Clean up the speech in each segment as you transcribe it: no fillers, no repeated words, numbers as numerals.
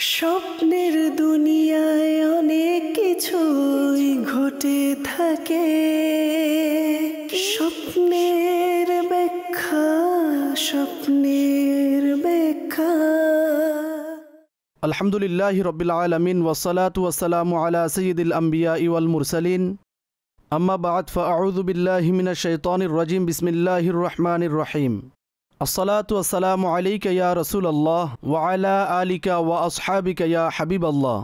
স্বপ্নের দুনিয়ায় অনেক কিছুই ঘটে থাকে, স্বপ্নের ব্যাখ্যা, স্বপ্নের ব্যাখ্যা। আলহামদুলিল্লাহি রাব্বিল আলামিন ওয়াসসালাতু ওয়াসসালামু আলা সাইয়্যিদিল আমবিয়াই ওয়াল মুরসালিন। আম্মা বা'দ ফাআউযু বিল্লাহি মিনাশ শাইতানির রাজিম। বিসমিল্লাহির রহমানির রহিম। আসসালাতু ওয়াসসালামু আলাইকা ইয়া রাসূলুল্লাহ ওয়া আলা আলিকা ওয়া আসহাবিকা ইয়া হাবিবাল্লাহ।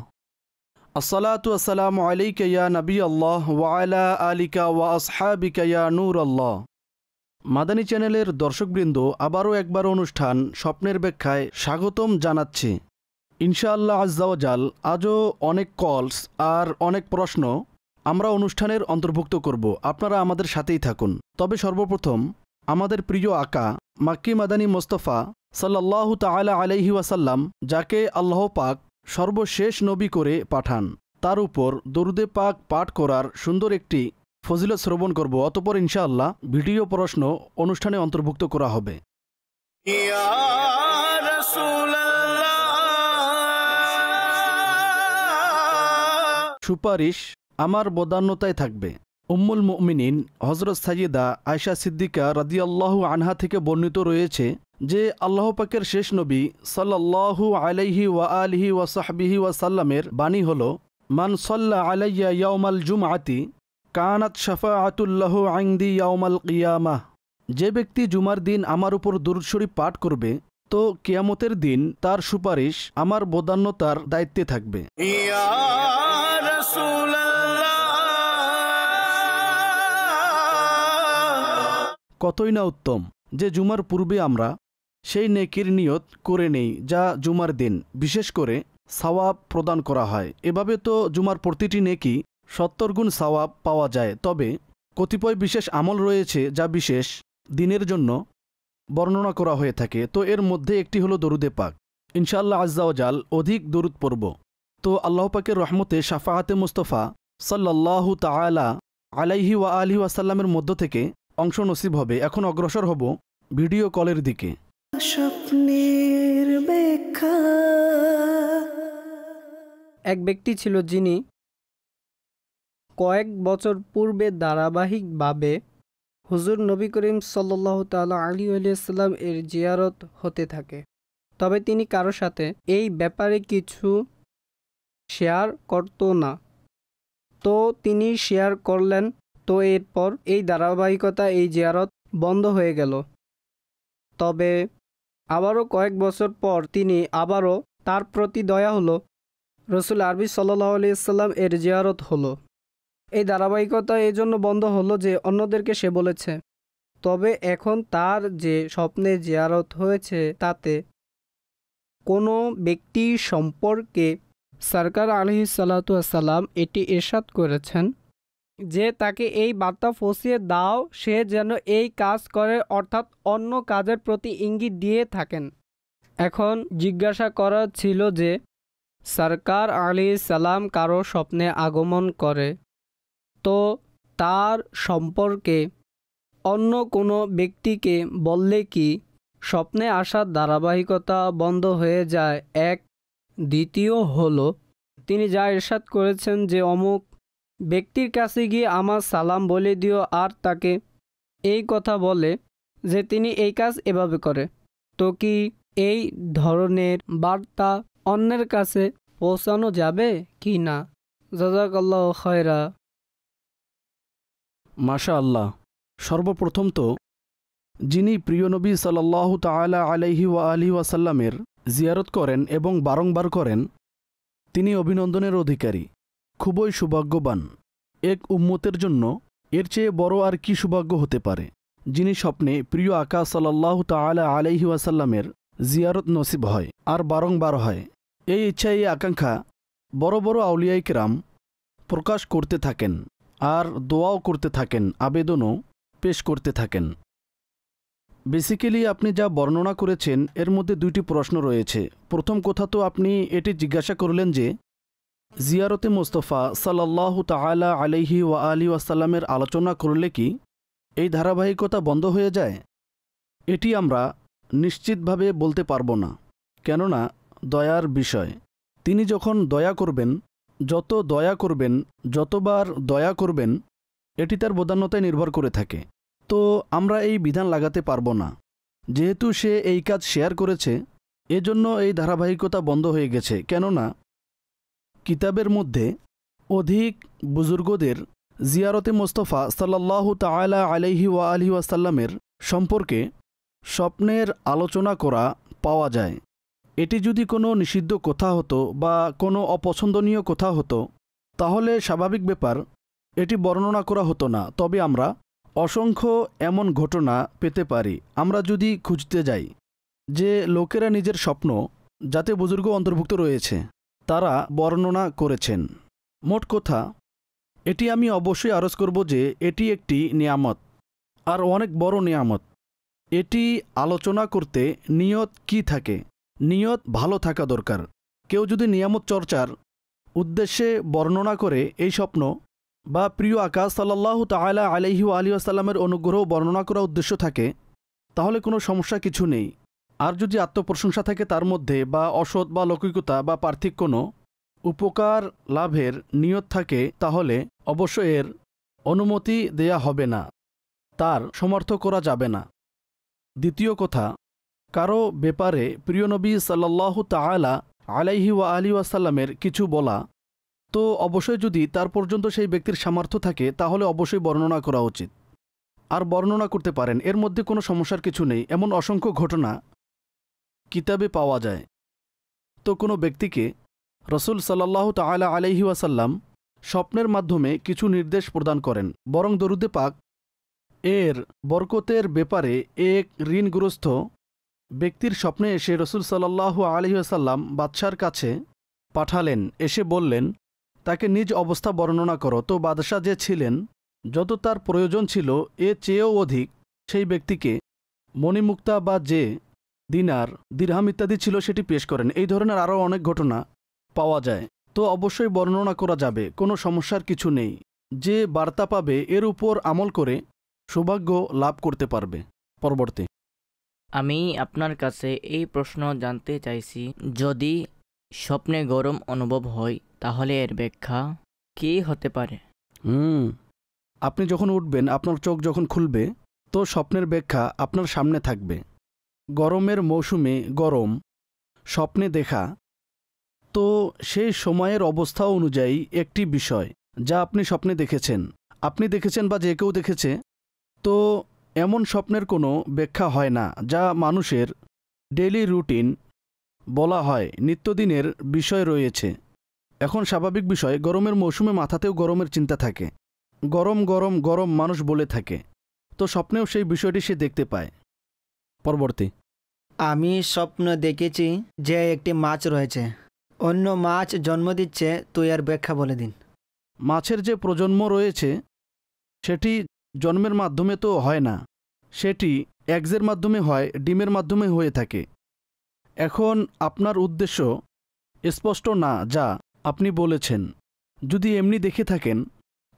আসসালাতু ওয়াসসালামু আলাইকা ইয়া নবিয়াল্লাহ ওয়া আলা আলিকা ওয়া আসহাবিকা ইয়া নূরাল্লাহ। মাদানী চ্যানেলের দর্শকবৃন্দ, আবারও একবার অনুষ্ঠান স্বপ্নের ব্যাখ্যায় স্বাগতম জানাচ্ছি। ইনশাআল্লাহ আজ্জা ওয়া জাল আজও অনেক কলস আর অনেক প্রশ্ন আমরা অনুষ্ঠানের অন্তর্ভুক্ত করব। আপনারা আমাদের সাথেই থাকুন। তবে সর্বপ্রথম আমাদের প্রিয় আকা মাক্কি মাদানী মোস্তফা সাল্লাল্লাহু তাআলা আলাইহি ওয়াসাল্লাম, যাকে আল্লাহ পাক সর্বশেষ নবী করে পাঠান, তার উপর দরুদে পাক পাঠ করার সুন্দর একটি ফজিলত শ্রবণ করব। অতঃপর ইনশাআল্লাহ ভিডিও প্রশ্ন অনুষ্ঠানে অন্তর্ভুক্ত করা হবে। ইয়া রাসূলুল্লাহ। সুপারিশ আমার বদান্যতায় থাকবে। উম্মুল মুমিনিন হযরত সাইয়্যিদা আয়েশা সিদ্দিকা রাদিয়াল্লাহু আনহা থেকে বর্ণিত রয়েছে যে আল্লাহ পাকের শেষ নবী সাল্লাল্লাহু আলাইহি ওয়া আলিহি ওয়া সাহবিহি ওয়া সাল্লামের বাণী হলো, মান সাল্লা আলাইয়া ইয়াউমাল জুমআতি কানাত শাফাআতুল লাহু ইনদি ইয়াউমাল কিয়ামাহ। যে ব্যক্তি জুমার দিন আমার উপর দুরূদ শরীফ পাঠ করবে, তো কিয়ামতের দিন তার সুপারিশ আমার বদান্যতার দায়িত্বে থাকবে। ইয়া রাসূলুল্লাহ। কতই না উত্তম যে জুমার পূর্বে আমরা সেই নেকির নিয়ত করে নেই যা জুমার দিন বিশেষ করে সওয়াব প্রদান করা হয়। এভাবে তো জুমার প্রতিটি নেকি 70 গুণ সওয়াব পাওয়া যায়। তবে কতিপয় বিশেষ আমল রয়েছে যা বিশেষ দিনের জন্য বর্ণনা করা হয়ে থাকে। তো এর মধ্যে একটি হলো দরুদে পাক। ইনশাআল্লাহ আজ্জা ওয়া জাল অধিক দরুদ পড়ব। তো আল্লাহ পাকের রহমতে শাফাআতে মুস্তাফা সাল্লাল্লাহু তাআলা আলাইহি ওয়া আলিহি ওয়াসাল্লামের মধ্য থেকে অংশ নসিব হবে। এখন অগ্রসর হব ভিডিও কলের দিকে। স্বপ্নের ব্যাখ্যা। এক ব্যক্তি ছিল যিনি কয়েক বছর পূর্বে ধারাবাহিকভাবে হুজুর নবী করিম সাল্লাল্লাহু তাআলা আলাইহি ওয়াসাল্লাম এর জিয়ারত হতে থাকে। তবে তিনি কারো সাথে এই ব্যাপারে কিছু শেয়ার করত না। তো তিনি শেয়ার করলেন। তো এরপর এই ধারাবাহিকতা, এই জিয়ারত বন্ধ হয়ে গেল। তবে আবারও কয়েক বছর পর তিনি আবারও তার প্রতি দয়া হলো, রসুল আরবি সাল্লাল্লাহু আলাইহি ওয়াসাল্লাম এর জিয়ারত হলো। এই ধারাবাহিকতা এই জন্য বন্ধ হলো যে অন্যদেরকে সে বলেছে। তবে এখন তার যে স্বপ্নে জিয়ারত হয়েছে তাতে কোনো ব্যক্তি সম্পর্কে সরকার আলাইহিস সালাতু ওয়াসসালাম এটি ইরশাদ করেছেন যে তাকে এই বার্তা পৌঁছিয়ে দাও সে যেন এই কাজ করে, অর্থাৎ অন্য কাজের প্রতি ইঙ্গিত দিয়ে থাকেন। এখন জিজ্ঞাসা করা ছিল যে সরকার আলাইহিস সালাম কারো স্বপ্নে আগমন করে, তো তার সম্পর্কে অন্য কোনো ব্যক্তিকে বললে কি স্বপ্নে আসার ধারাবাহিকতা বন্ধ হয়ে যায়? এক। দ্বিতীয় হলো তিনি যা ইরশাদ করেছেন যে অমুক ব্যক্তির কাছে গিয়ে আমার সালাম বলে দিও আর তাকে এই কথা বলে যে তিনি এই কাজ এভাবে করে, তো কি এই ধরনের বার্তা অন্যের কাছে পৌঁছানো যাবে কি না? জাযাকাল্লাহু খায়রা। মাশাআল্লাহ। সর্বপ্রথম তো যিনি প্রিয় নবী সাল্লাল্লাহু তাআলা আলাইহি ওয়া আলিহি ওয়াসাল্লামের জিয়ারত করেন এবং বারংবার করেন, তিনি অভিনন্দনের অধিকারী, খুবই সৌভাগ্যবান। এক উম্মতের জন্য এর চেয়ে বড় আর কি সৌভাগ্য হতে পারে, যিনি স্বপ্নে প্রিয় আকা সাল্লাল্লাহু তাআলা আলাইহি ওয়াসাল্লামের জিয়ারত নসিব হয় আর বারংবার হয়। এই ইচ্ছা, এই আকাঙ্ক্ষা বড় বড় আউলিয়ায়ে কেরাম প্রকাশ করতে থাকেন আর দোয়াও করতে থাকেন, আবেদনও পেশ করতে থাকেন। বেসিক্যালি আপনি যা বর্ণনা করেছেন এর মধ্যে দুইটি প্রশ্ন রয়েছে। প্রথম কথা তো আপনি এটি জিজ্ঞাসা করলেন যে জিয়ারতে মুস্তাফা সাল্লাল্লাহু তাআলা আলাইহি ওয়া আলিহি ওয়াসাল্লামের আলোচনা করলে কি এই ধারাবাহিকতা বন্ধ হয়ে যায়? এটি আমরা নিশ্চিতভাবে বলতে পারবো না, কেননা দয়ার বিষয়। তিনি যখন দয়া করবেন, যত দয়া করবেন, যতবার দয়া করবেন, এটি তার বদান্যতায় নির্ভর করে থাকে। তো আমরা এই বিধান লাগাতে পারবো না। যেহেতু সে এই কাজ শেয়ার করেছে, এজন্য এই ধারাবাহিকতা বন্ধ হয়ে গেছে। কেননা কিতাবের মধ্যে অধিক বুজুর্গদের জিয়ারতে মোস্তফা সাল্লাল্লাহু তাআলা আলাইহি ওয়া আলিহি ওয়াসাল্লামের সম্পর্কে স্বপ্নের আলোচনা করা পাওয়া যায়। এটি যদি কোনো নিষিদ্ধ কথা হতো বা কোনো অপছন্দনীয় কথা হতো, তাহলে স্বাভাবিক ব্যাপার এটি বর্ণনা করা হতো না। তবে আমরা অসংখ্য এমন ঘটনা পেতে পারি, আমরা যদি খুঁজতে যাই, যে লোকেরা নিজের স্বপ্ন, যাতে বুজুর্গ অন্তর্ভুক্ত রয়েছে, তারা বর্ণনা করেছেন। মোট কথা, এটি আমি অবশ্যই আরজ করব যে এটি একটি নিয়ামত, আর অনেক বড় নিয়ামত। এটি আলোচনা করতে নিয়ত কি থাকে? নিয়ত ভালো থাকা দরকার। কেউ যদি নিয়ামত চর্চার উদ্দেশ্যে বর্ণনা করে এই স্বপ্ন, বা প্রিয় আকাশ সাল্লাল্লাহু তাআলা আলাইহি ওয়া আলিহি ওয়াসাল্লামের অনুগ্রহ বর্ণনা করা উদ্দেশ্য থাকে, তাহলে কোনো সমস্যা কিছু নেই। আর যদি আত্মপ্রশংসা থাকে তার মধ্যে, বা অসৎ বা লৌকিকতা বা পার্থিক কোনো উপকার লাভের নিয়ত থাকে, তাহলে অবশ্য এর অনুমতি দেয়া হবে না, তার সমর্থ করা যাবে না। দ্বিতীয় কথা, কারো ব্যাপারে প্রিয় নবী সাল্লাল্লাহু তাআলা আলাইহি ওয়া আলিহি ওয়াসাল্লামের কিছু বলা, তো অবশ্যই যদি তার পর্যন্ত সেই ব্যক্তির সামর্থ্য থাকে, তাহলে অবশ্যই বর্ণনা করা উচিত। আর বর্ণনা করতে পারেন, এর মধ্যে কোনো সমস্যার কিছু নেই। এমন অসংখ্য ঘটনা কিতাবে পাওয়া যায়। তো কোনো ব্যক্তিকে রসুল সাল্লাল্লাহু তাআলা আলাইহি ওয়াসাল্লাম স্বপ্নের মাধ্যমে কিছু নির্দেশ প্রদান করেন। বরং দরুদে পাক এর বরকতের ব্যাপারে এক ঋণগ্রস্ত ব্যক্তির স্বপ্নে এসে রসুল সাল্লাল্লাহু আলাইহি ওয়াসাল্লাম বাদশার কাছে পাঠালেন। এসে বললেন, তাকে নিজ অবস্থা বর্ণনা করো। তো বাদশাহ যে ছিলেন, যত তার প্রয়োজন ছিল এ চেয়েও অধিক সেই ব্যক্তিকে মণিমুক্তা বা যে দিনার, দিরহাম ইত্যাদি ছিল সেটি পেশ করেন। এই ধরনের আরও অনেক ঘটনা পাওয়া যায়। তো অবশ্যই বর্ণনা করা যাবে, কোনো সমস্যার কিছু নেই। যে বার্তা পাবে এর উপর আমল করে সৌভাগ্য লাভ করতে পারবে। পরবর্তী, আমি আপনার কাছে এই প্রশ্ন জানতে চাইছি, যদি স্বপ্নে গরম অনুভব হয় তাহলে এর ব্যাখ্যা কী হতে পারে? আপনি যখন উঠবেন, আপনার চোখ যখন খুলবে, তো স্বপ্নের ব্যাখ্যা আপনার সামনে থাকবে। গরমের মৌসুমে গরম স্বপ্নে দেখা, তো সেই সময়ের অবস্থা অনুযায়ী একটি বিষয় যা আপনি স্বপ্নে দেখেছেন, বা যে কেউ দেখেছে, তো এমন স্বপ্নের কোনো ব্যাখ্যা হয় না যা মানুষের ডেইলি রুটিন বলা হয়, নিত্যদিনের বিষয় রয়েছে। এখন স্বাভাবিক বিষয়, গরমের মৌসুমে মাথাতেও গরমের চিন্তা থাকে, গরম গরম গরম মানুষ বলে থাকে, তো স্বপ্নেও সেই বিষয়টি সে দেখতে পায়। পরবর্তী, আমি স্বপ্ন দেখেছি যে একটি মাছ রয়েছে, অন্য মাছ জন্ম দিচ্ছে, তো এর ব্যাখ্যা বলে দিন। মাছের যে প্রজন্ম রয়েছে সেটি জন্মের মাধ্যমে তো হয় না, সেটি এগসের মাধ্যমে হয়, ডিমের মাধ্যমে হয়ে থাকে। এখন আপনার উদ্দেশ্য স্পষ্ট না যা আপনি বলেছেন। যদি এমনি দেখে থাকেন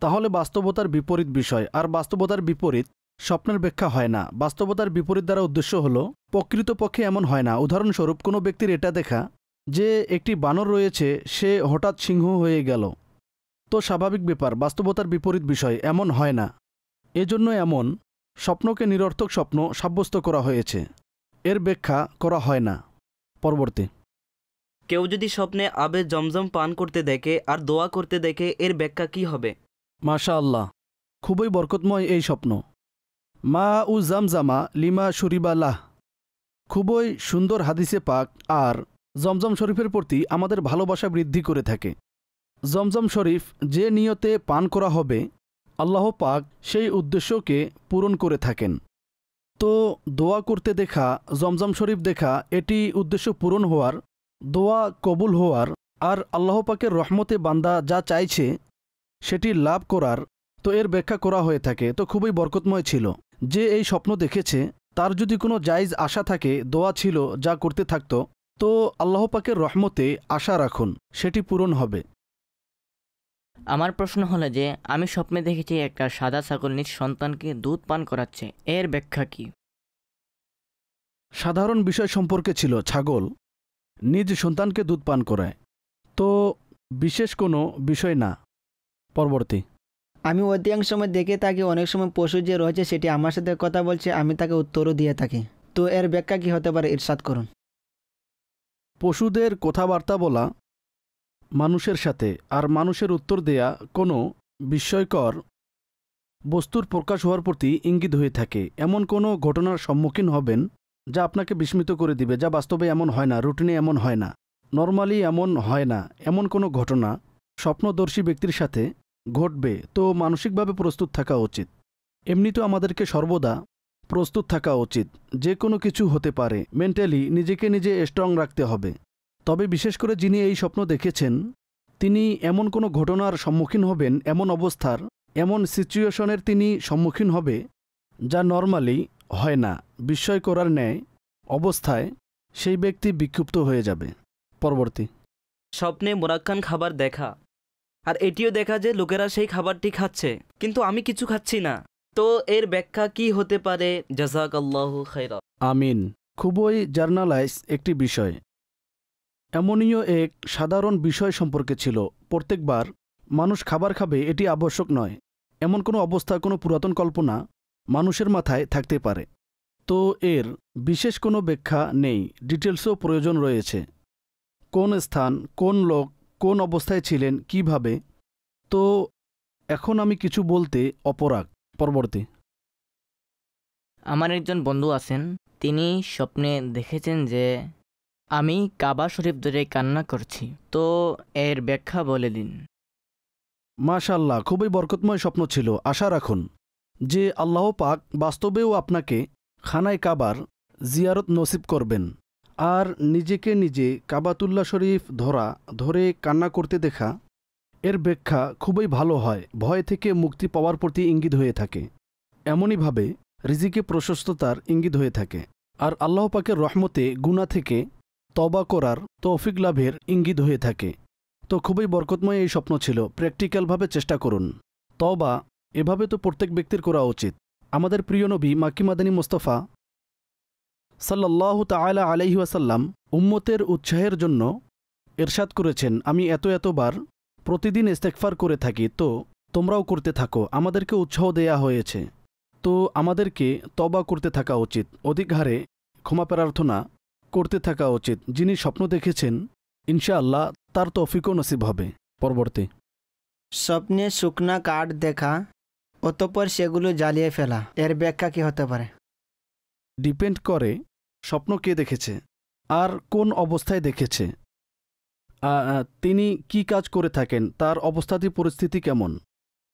তাহলে বাস্তবতার বিপরীত বিষয়, আর বাস্তবতার বিপরীত স্বপ্নের ব্যাখ্যা হয় না। বাস্তবতার বিপরীত দ্বারা উদ্দেশ্য হলো প্রকৃতপক্ষে এমন হয় না। উদাহরণস্বরূপ, কোনো ব্যক্তির এটা দেখা যে একটি বানর রয়েছে, সে হঠাৎ সিংহ হয়ে গেল, তো স্বাভাবিক ব্যাপার, বাস্তবতার বিপরীত বিষয়, এমন হয় না। এজন্য এমন স্বপ্নকে নিরর্থক স্বপ্ন সাব্যস্ত করা হয়েছে, এর ব্যাখ্যা করা হয় না। পরবর্তী, কেউ যদি স্বপ্নে আবে জমজম পান করতে দেখে আর দোয়া করতে দেখে, এর ব্যাখ্যা কি হবে? মাশা আল্লাহ, খুবই বরকতময় এই স্বপ্ন। মা উ জামজামা লিমা শরিবালাহ, খুবই সুন্দর হাদিসে পাক, আর জমজম শরীফের প্রতি আমাদের ভালোবাসা বৃদ্ধি করে থাকে। জমজম শরীফ যে নিয়তে পান করা হবে, আল্লাহ পাক সেই উদ্দেশ্যকে পূরণ করে থাকেন। তো দোয়া করতে দেখা, জমজম শরীফ দেখা, এটি উদ্দেশ্য পূরণ হওয়ার, দোয়া কবুল হওয়ার, আর আল্লাহ পাকের রহমতে বান্দা যা চাইছে সেটি লাভ করার, তো এর ব্যাখ্যা করা হয়ে থাকে। তো খুবই বরকতময় ছিল। যে এই স্বপ্ন দেখেছে তার যদি কোনো জায়েজ আশা থাকে, দোয়া ছিল যা করতে থাকত, তো আল্লাহ পাকের রহমতে আশা রাখুন সেটি পূরণ হবে। আমার প্রশ্ন হলো যে, আমি স্বপ্নে দেখেছি একটা সাদা ছাগল নিজ সন্তানকে দুধ পান করাচ্ছে, এর ব্যাখ্যা কি? সাধারণ বিষয় সম্পর্কে ছিল, ছাগল নিজ সন্তানকে দুধ পান করায়। বিশেষ কোনো বিষয় না। পরবর্তী। আমি অধিকাংশ সময় দেখে থাকি অনেক সময় পশু যে রয়েছে সেটি আমার সাথে কথা বলছে, আমি তাকে উত্তরও দিয়ে থাকি। তো এর ব্যাখ্যা কি হতে পারে, ইরশাদ করুন। পশুদের কথাবার্তা বলা মানুষের সাথে আর মানুষের উত্তর দেয়া কোনো বিস্ময়কর বস্তুর প্রকাশ হওয়ার প্রতি ইঙ্গিত হয়ে থাকে। এমন কোনো ঘটনার সম্মুখীন হবেন যা আপনাকে বিস্মিত করে দিবে, যা বাস্তবে এমন হয় না, রুটিনে এমন হয় না, নর্মালি এমন হয় না। এমন কোনো ঘটনা স্বপ্নদর্শী ব্যক্তির সাথে ঘটবে, তো মানসিকভাবে প্রস্তুত থাকা উচিত। এমনি তো আমাদেরকে সর্বদা প্রস্তুত থাকা উচিত, যে কোনো কিছু হতে পারে। মেন্টালি নিজেকে নিজে স্ট্রং রাখতে হবে। তবে বিশেষ করে যিনি এই স্বপ্ন দেখেছেন তিনি এমন কোনো ঘটনার সম্মুখীন হবেন, এমন অবস্থার, এমন সিচুয়েশনের তিনি সম্মুখীন হবে যা নর্মালি হয় না। বিস্ময় করার ন্যায় অবস্থায় সেই ব্যক্তি বিক্ষুব্ধ হয়ে যাবে। পরবর্তী। স্বপ্নে মোরাক্কান খাবার দেখা, আর এটিও দেখা যে লোকেরা সেই খাবারটি খাচ্ছে কিন্তু আমি কিছু খাচ্ছি না। তো এর ব্যাখ্যা কি হতে পারে? জাযাকাল্লাহু খাইরা। আমিন। খুবই জার্নালাইজ একটি বিষয়। এমনইও এক সাধারণ বিষয় সম্পর্কে ছিল। প্রত্যেকবার মানুষ খাবার খাবে এটি আবশ্যক নয়। এমন কোনো অবস্থা, কোনো পুরাতন কল্পনা মানুষের মাথায় থাকতে পারে। তো এর বিশেষ কোনো ব্যাখ্যা নেই, ডিটেলসও প্রয়োজন রয়েছে। কোন স্থান, কোন লোক, কোন অবস্থায় ছিলেন, কিভাবে। তো এখন আমি কিছু বলতে অপরাগ। পরবর্তী। আমার একজন বন্ধু আছেন, তিনি স্বপ্নে দেখেছেন যে আমি কাবা শরীফ ধরে কান্না করছি। তো এর ব্যাখ্যা বলে দিন। মাশাআল্লাহ, খুবই বরকতময় স্বপ্ন ছিল। আশা রাখুন যে আল্লাহ পাক বাস্তবেও আপনাকে খানায় কাবার জিয়ারত নসিব করবেন। আর নিজেকে নিজে কাবাতুল্লাহ শরীফ ধরে কান্না করতে দেখা, এর ব্যাখ্যা খুবই ভালো হয়। ভয় থেকে মুক্তি পাওয়ার প্রতি ইঙ্গিত হয়ে থাকে। এমনইভাবে রিজিকে প্রশস্ততার ইঙ্গিত হয়ে থাকে। আর আল্লাহ পাকের রহমতে গুনাহ থেকে তওবা করার তৌফিক লাভের ইঙ্গিত হয়ে থাকে। তো খুবই বরকতময় এই স্বপ্ন ছিল। প্র্যাকটিক্যালভাবে চেষ্টা করুন। তওবা এভাবে তো প্রত্যেক ব্যক্তির করা উচিত। আমাদের প্রিয় নবী মাক্কি মাদানী মুস্তাফা সাল্লাল্লাহু তাআলা আলাইহি ওয়াসাল্লাম উম্মতের উৎসাহের জন্য ইরশাদ করেছেন, আমি এতবার প্রতিদিন ইস্তেগফার করে থাকি, তো তোমরাও করতে থাকো। আমাদেরকে উৎসাহ দেয়া হয়েছে, তো আমাদেরকে তওবা করতে থাকা উচিত। অধিক হারে ক্ষমা প্রার্থনা করতে থাকা উচিত। যিনি স্বপ্ন দেখেছেন ইনশাআল্লাহ তার তৌফিকও নসিব হবে। পরবর্তী। স্বপ্নে শুকনা কাঠ দেখা, অতঃপর সেগুলো জ্বালিয়ে ফেলা, এর ব্যাখ্যা কি হতে পারে? ডিপেন্ড করে স্বপ্ন কে দেখেছে আর কোন অবস্থায় দেখেছে, তিনি কি কাজ করে থাকেন, তার অবস্থাতি পরিস্থিতি কেমন।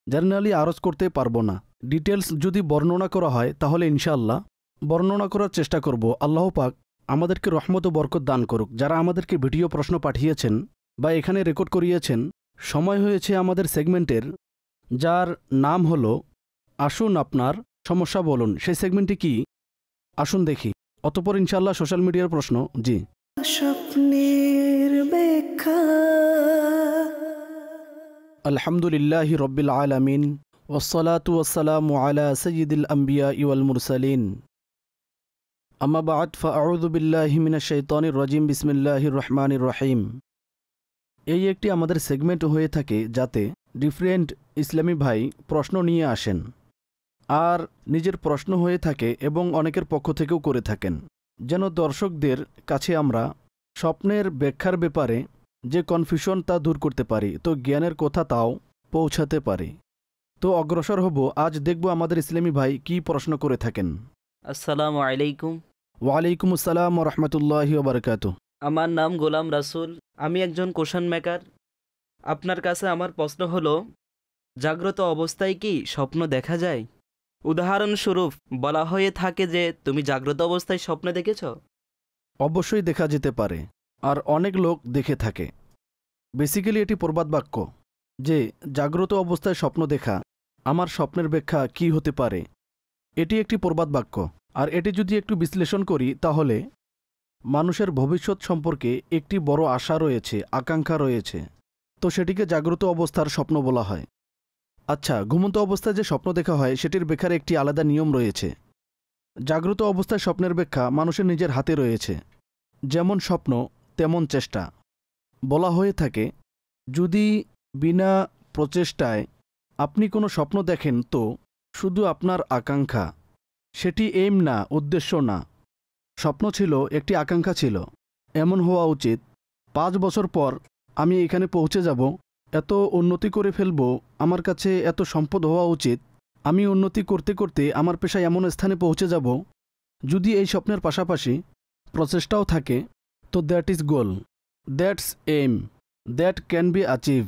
জেনারেলি আরজ করতে পারবো না। ডিটেলস যদি বর্ণনা করা হয় তাহলে ইনশাআল্লাহ বর্ণনা করার চেষ্টা করব। আল্লাহ পাক আমাদেরকে রহমত ও বরকত দান করুক। যারা আমাদেরকে ভিডিও প্রশ্ন পাঠিয়েছেন বা এখানে রেকর্ড করিয়েছেন, সময় হয়েছে আমাদের সেগমেন্টের, যার নাম হলো আসুন আপনার সমস্যা বলুন। সেই সেগমেন্টটি কি আসুন দেখি। অতঃপর ইনশাআল্লাহ সোশ্যাল মিডিয়ার প্রশ্ন। জি, স্বপ্নের ব্যাখ্যা। আলহামদুলিল্লাহি রব্বিল আলামিন ওয়াসসালাতু ওয়াসসালামু আলা সাইয়্যিদিল আম্বিয়া ওয়াল মুরসালিন। আম্মা বা'দ ফাআউযু বিল্লাহি মিনাশ শাইতানির রাজিম। বিসমিল্লাহির রহমানির রহিম। এই একটি আমাদের সেগমেন্ট হয়ে থাকে যাতে ডিফারেন্ট ইসলামী ভাই প্রশ্ন নিয়ে আসেন আর নিজের প্রশ্ন হয়ে থাকে এবং অনেকের পক্ষ থেকেও করে থাকেন, যেন দর্শকদের কাছে আমরা স্বপ্নের ব্যাখ্যার ব্যাপারে যে কনফিউশন তা দূর করতে পারি, তো জ্ঞানের কথা তাও পৌঁছাতে পারি। তো অগ্রসর হব। আজ দেখব আমাদের ইসলামী ভাই কি প্রশ্ন করে থাকেন। আসসালামু আলাইকুম। ওয়ালাইকুম আসসালাম ওয়া রাহমাতুল্লাহি ওয়া বারাকাতুহু। আমার নাম গোলাম রাসূল, আমি একজন কোশ্চেন মেকার। আপনার কাছে আমার প্রশ্ন হলো, জাগ্রত অবস্থায় কি স্বপ্ন দেখা যায়? উদাহরণস্বরূপ বলা হয়ে থাকে যে তুমি জাগ্রত অবস্থায় স্বপ্ন দেখেছ। অবশ্যই দেখা যেতে পারে, আর অনেক লোক দেখে থাকে। বেসিক্যালি এটি প্রবাদ বাক্য যে জাগ্রত অবস্থায় স্বপ্ন দেখা, আমার স্বপ্নের ব্যাখ্যা কি হতে পারে। এটি একটি প্রবাদ বাক্য। আর এটি যদি একটু বিশ্লেষণ করি তাহলে মানুষের ভবিষ্যৎ সম্পর্কে একটি বড় আশা রয়েছে, আকাঙ্ক্ষা রয়েছে, তো সেটিকে জাগ্রত অবস্থার স্বপ্ন বলা হয়। আচ্ছা, ঘুমন্ত অবস্থায় যে স্বপ্ন দেখা হয় সেটির ব্যাখ্যার একটি আলাদা নিয়ম রয়েছে। জাগ্রত অবস্থায় স্বপ্নের ব্যাখ্যা মানুষের নিজের হাতে রয়েছে। যেমন স্বপ্ন তেমন চেষ্টা। বলা হয়ে থাকে যদি বিনা প্রচেষ্টায় আপনি কোনো স্বপ্ন দেখেন তো শুধু আপনার আকাঙ্ক্ষা, সেটি এইম না, উদ্দেশ্য না। স্বপ্ন ছিল, একটি আকাঙ্ক্ষা ছিল, এমন হওয়া উচিত 5 বছর পর আমি এখানে পৌঁছে যাব, এত উন্নতি করে ফেলব, আমার কাছে এত সম্পদ হওয়া উচিত, আমি উন্নতি করতে করতে আমার পেশায় এমন স্থানে পৌঁছে যাব। যদি এই স্বপ্নের পাশাপাশি প্রচেষ্টাও থাকে তো that is goal, that's aim, that can be achieve.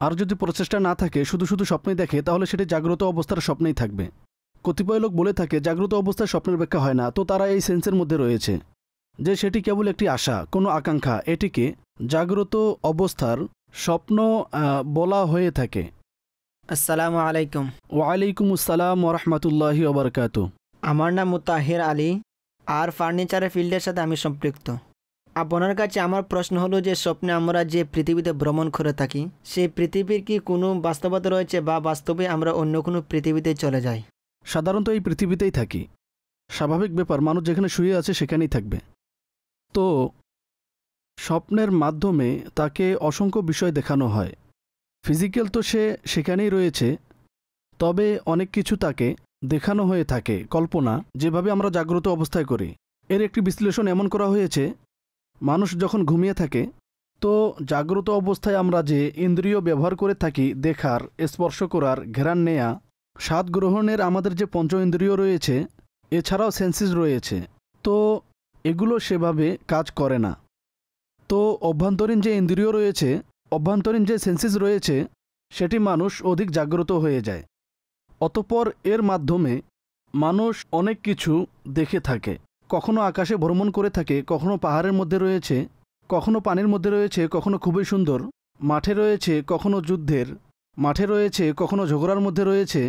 আর যদি প্রচেষ্টা না থাকে, শুধু শুধু স্বপ্নই দেখে, তাহলে সেটি জাগ্রত অবস্থার স্বপ্নেই থাকবে। কতিপয় লোক বলে থাকে জাগ্রত অবস্থায় স্বপ্নের ব্যাখ্যা হয় না, তো তারা এই সেন্সের মধ্যে রয়েছে যে সেটি কেবল একটি আশা, কোনো আকাঙ্ক্ষা, এটিকে জাগ্রত অবস্থার স্বপ্ন বলা হয়ে থাকে। আসসালামু আলাইকুম। ওয়ালাইকুম আসসালাম ওরহমতুল্লাহি ওবরকাতু। আমার নাম মুতাহির আলী, আর ফার্নিচারের ফিল্ডের সাথে আমি সম্পৃক্ত। আপনার কাছে আমার প্রশ্ন হলো যে স্বপ্নে আমরা যে পৃথিবীতে ভ্রমণ করে থাকি, সেই পৃথিবীর কি কোনো বাস্তবতা রয়েছে, বা বাস্তবে আমরা অন্য কোনো পৃথিবীতে চলে যাই? সাধারণত এই পৃথিবীতেই থাকি, স্বাভাবিক ব্যাপার, মানুষ যেখানে শুয়ে আছে সেখানেই থাকবে। তো স্বপ্নের মাধ্যমে তাকে অসংখ্য বিষয় দেখানো হয়। ফিজিক্যাল তো সে সেখানেই রয়েছে, তবে অনেক কিছু তাকে দেখানো হয়ে থাকে, কল্পনা, যেভাবে আমরা জাগ্রত অবস্থায় করি। এর একটি বিশ্লেষণ এমন করা হয়েছে, মানুষ যখন ঘুমিয়ে থাকে তো জাগ্রত অবস্থায় আমরা যে ইন্দ্রিয় ব্যবহার করে থাকি, দেখার, স্পর্শ করার, ঘ্রাণ নেয়া, স্বাদ গ্রহণের আমাদের যে পঞ্চ ইন্দ্রিয় রয়েছে, এছাড়াও সেন্সেস রয়েছে, তো এগুলো সেভাবে কাজ করে না। তো অভ্যন্তরীণ যে ইন্দ্রিয় রয়েছে, অভ্যন্তরীণ যে সেন্সেস রয়েছে, সেটি মানুষ অধিক জাগ্রত হয়ে যায়। অতঃপর এর মাধ্যমে মানুষ অনেক কিছু দেখে থাকে, কখনো আকাশে ভ্রমণ করে থাকে, কখনো পাহাড়ের মধ্যে রয়েছে, কখনো পানির মধ্যে রয়েছে, কখনো খুবই সুন্দর মাঠে রয়েছে, কখনো যুদ্ধের মাঠে রয়েছে, কখনো ঝগড়ার মধ্যে রয়েছে।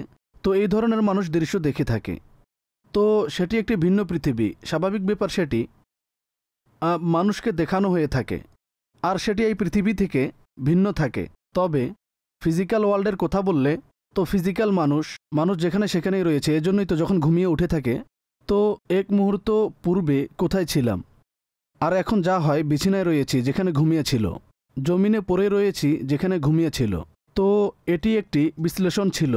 তো এই ধরনের মানুষ দৃশ্য দেখে থাকে। তো সেটি একটি ভিন্ন পৃথিবী, স্বাভাবিক ব্যাপার, সেটি মানুষকে দেখানো হয়ে থাকে, আর সেটি এই পৃথিবী থেকে ভিন্ন থাকে। তবে ফিজিক্যাল ওয়ার্ল্ডের কথা বললে তো ফিজিক্যাল মানুষ যেখানে সেখানেই রয়েছে। এজন্যই তো যখন ঘুমিয়ে উঠে থাকে তো এক মুহূর্ত পূর্বে কোথায় ছিলাম, আর এখন যা হয়, বিছানায় রয়েছি যেখানে ঘুমিয়েছিল, জমিনে পড়ে রয়েছি যেখানে ঘুমিয়েছিল। তো এটি একটি বিশ্লেষণ ছিল।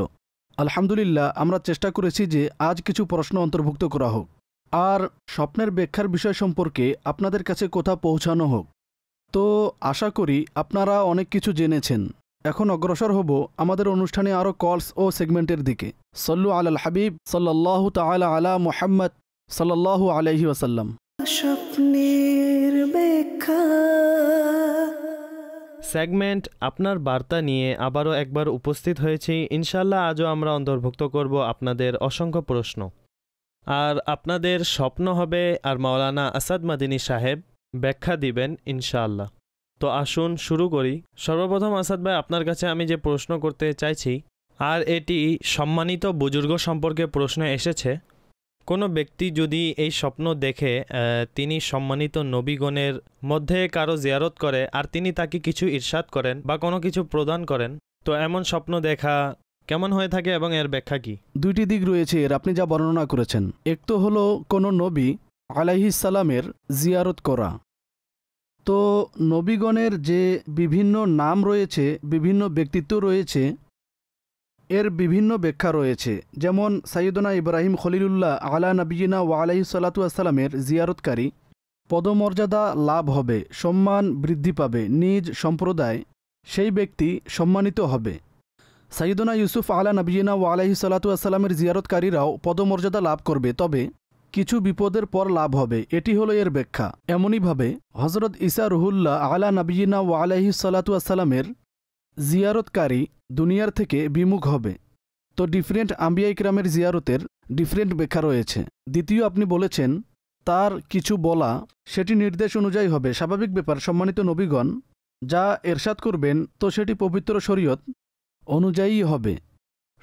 আলহামদুলিল্লাহ, আমরা চেষ্টা করেছি যে আজ কিছু প্রশ্ন অন্তর্ভুক্ত করা হোক, আর স্বপ্নের ব্যাখ্যার বিষয় সম্পর্কে আপনাদের কাছে কথা পৌঁছানো হোক। তো আশা করি আপনারা অনেক কিছু জেনেছেন। এখন অগ্রসর হব আমাদের অনুষ্ঠানে আরও কলস ও সেগমেন্টের দিকে। সল্লু আলাল হাবিব সাল্লাল্লাহু তাআলা আলা মুহাম্মদ সাল্লাল্লাহু আলাইহি ওয়াসাল্লাম। স্বপ্নের ব্যাখ্যা। সেগমেন্ট আপনার বার্তা নিয়ে আবারও একবার উপস্থিত হয়েছি। ইনশাল্লাহ আজও আমরা অন্তর্ভুক্ত করব আপনাদের অসংখ্য প্রশ্ন, আর আপনাদের স্বপ্ন হবে, আর মাওলানা আসাদ মাদিনী সাহেব ব্যাখ্যা দিবেন ইনশাআল্লাহ। তো আসুন শুরু করি। সর্বপ্রথম আসাদ ভাই, আপনার কাছে আমি যে প্রশ্ন করতে চাইছি, আর এটি সম্মানিত বুজুর্গ সম্পর্কে প্রশ্ন এসেছে। কোনো ব্যক্তি যদি এই স্বপ্ন দেখে তিনি সম্মানিত নবীগণের মধ্যে কারো জিয়ারত করে, আর তিনি তাকে কিছু ইরশাদ করেন বা কোনো কিছু প্রদান করেন, তো এমন স্বপ্ন দেখা কেমন হয়ে থাকে এবং এর ব্যাখ্যা কি? দুইটি দিক রয়েছে এর, আপনি যা বর্ণনা করেছেন। এক তো হলো কোনো নবী আলাইহিস সালামের জিয়ারত করা। তো নবীগণের যে বিভিন্ন নাম রয়েছে, বিভিন্ন ব্যক্তিত্ব রয়েছে, এর বিভিন্ন ব্যাখ্যা রয়েছে। যেমন সাইয়্যিদুনা ইব্রাহিম খলিলুল্লাহ আলা নবিয়িনা ওয়া আলাইহিস সালাতু ওয়াসসালামের জিয়ারতকারী পদমর্যাদা লাভ হবে, সম্মান বৃদ্ধি পাবে, নিজ সম্প্রদায় সেই ব্যক্তি সম্মানিত হবে। সাইয়্যিদুনা ইউসুফ আলা নবিয়িনা ওয়া আলাইহিস সালাতু ওয়াসসালামের জিয়ারতকারীরাও পদমর্যাদা লাভ করবে, তবে কিছু বিপদের পর লাভ হবে। এটি হলো এর ব্যাখ্যা। এমনইভাবে হজরত ঈসা রুহুল্লাহ আলা নবিয়িনা ওয়া আলাইহিস সালাতু ওয়াসসালামের জিয়ারতকারী দুনিয়ার থেকে বিমুখ হবে। তো ডিফারেন্ট আম্বিয়া ইকরামের জিয়ারতের ডিফারেন্ট ব্যাখ্যা রয়েছে। দ্বিতীয়, আপনি বলেছেন তার কিছু বলা সেটি নির্দেশ অনুযায়ী হবে, স্বাভাবিক ব্যাপার। সম্মানিত নবীগণ যা এরশাদ করবেন তো সেটি পবিত্র শরীয়ত অনুযায়ী হবে।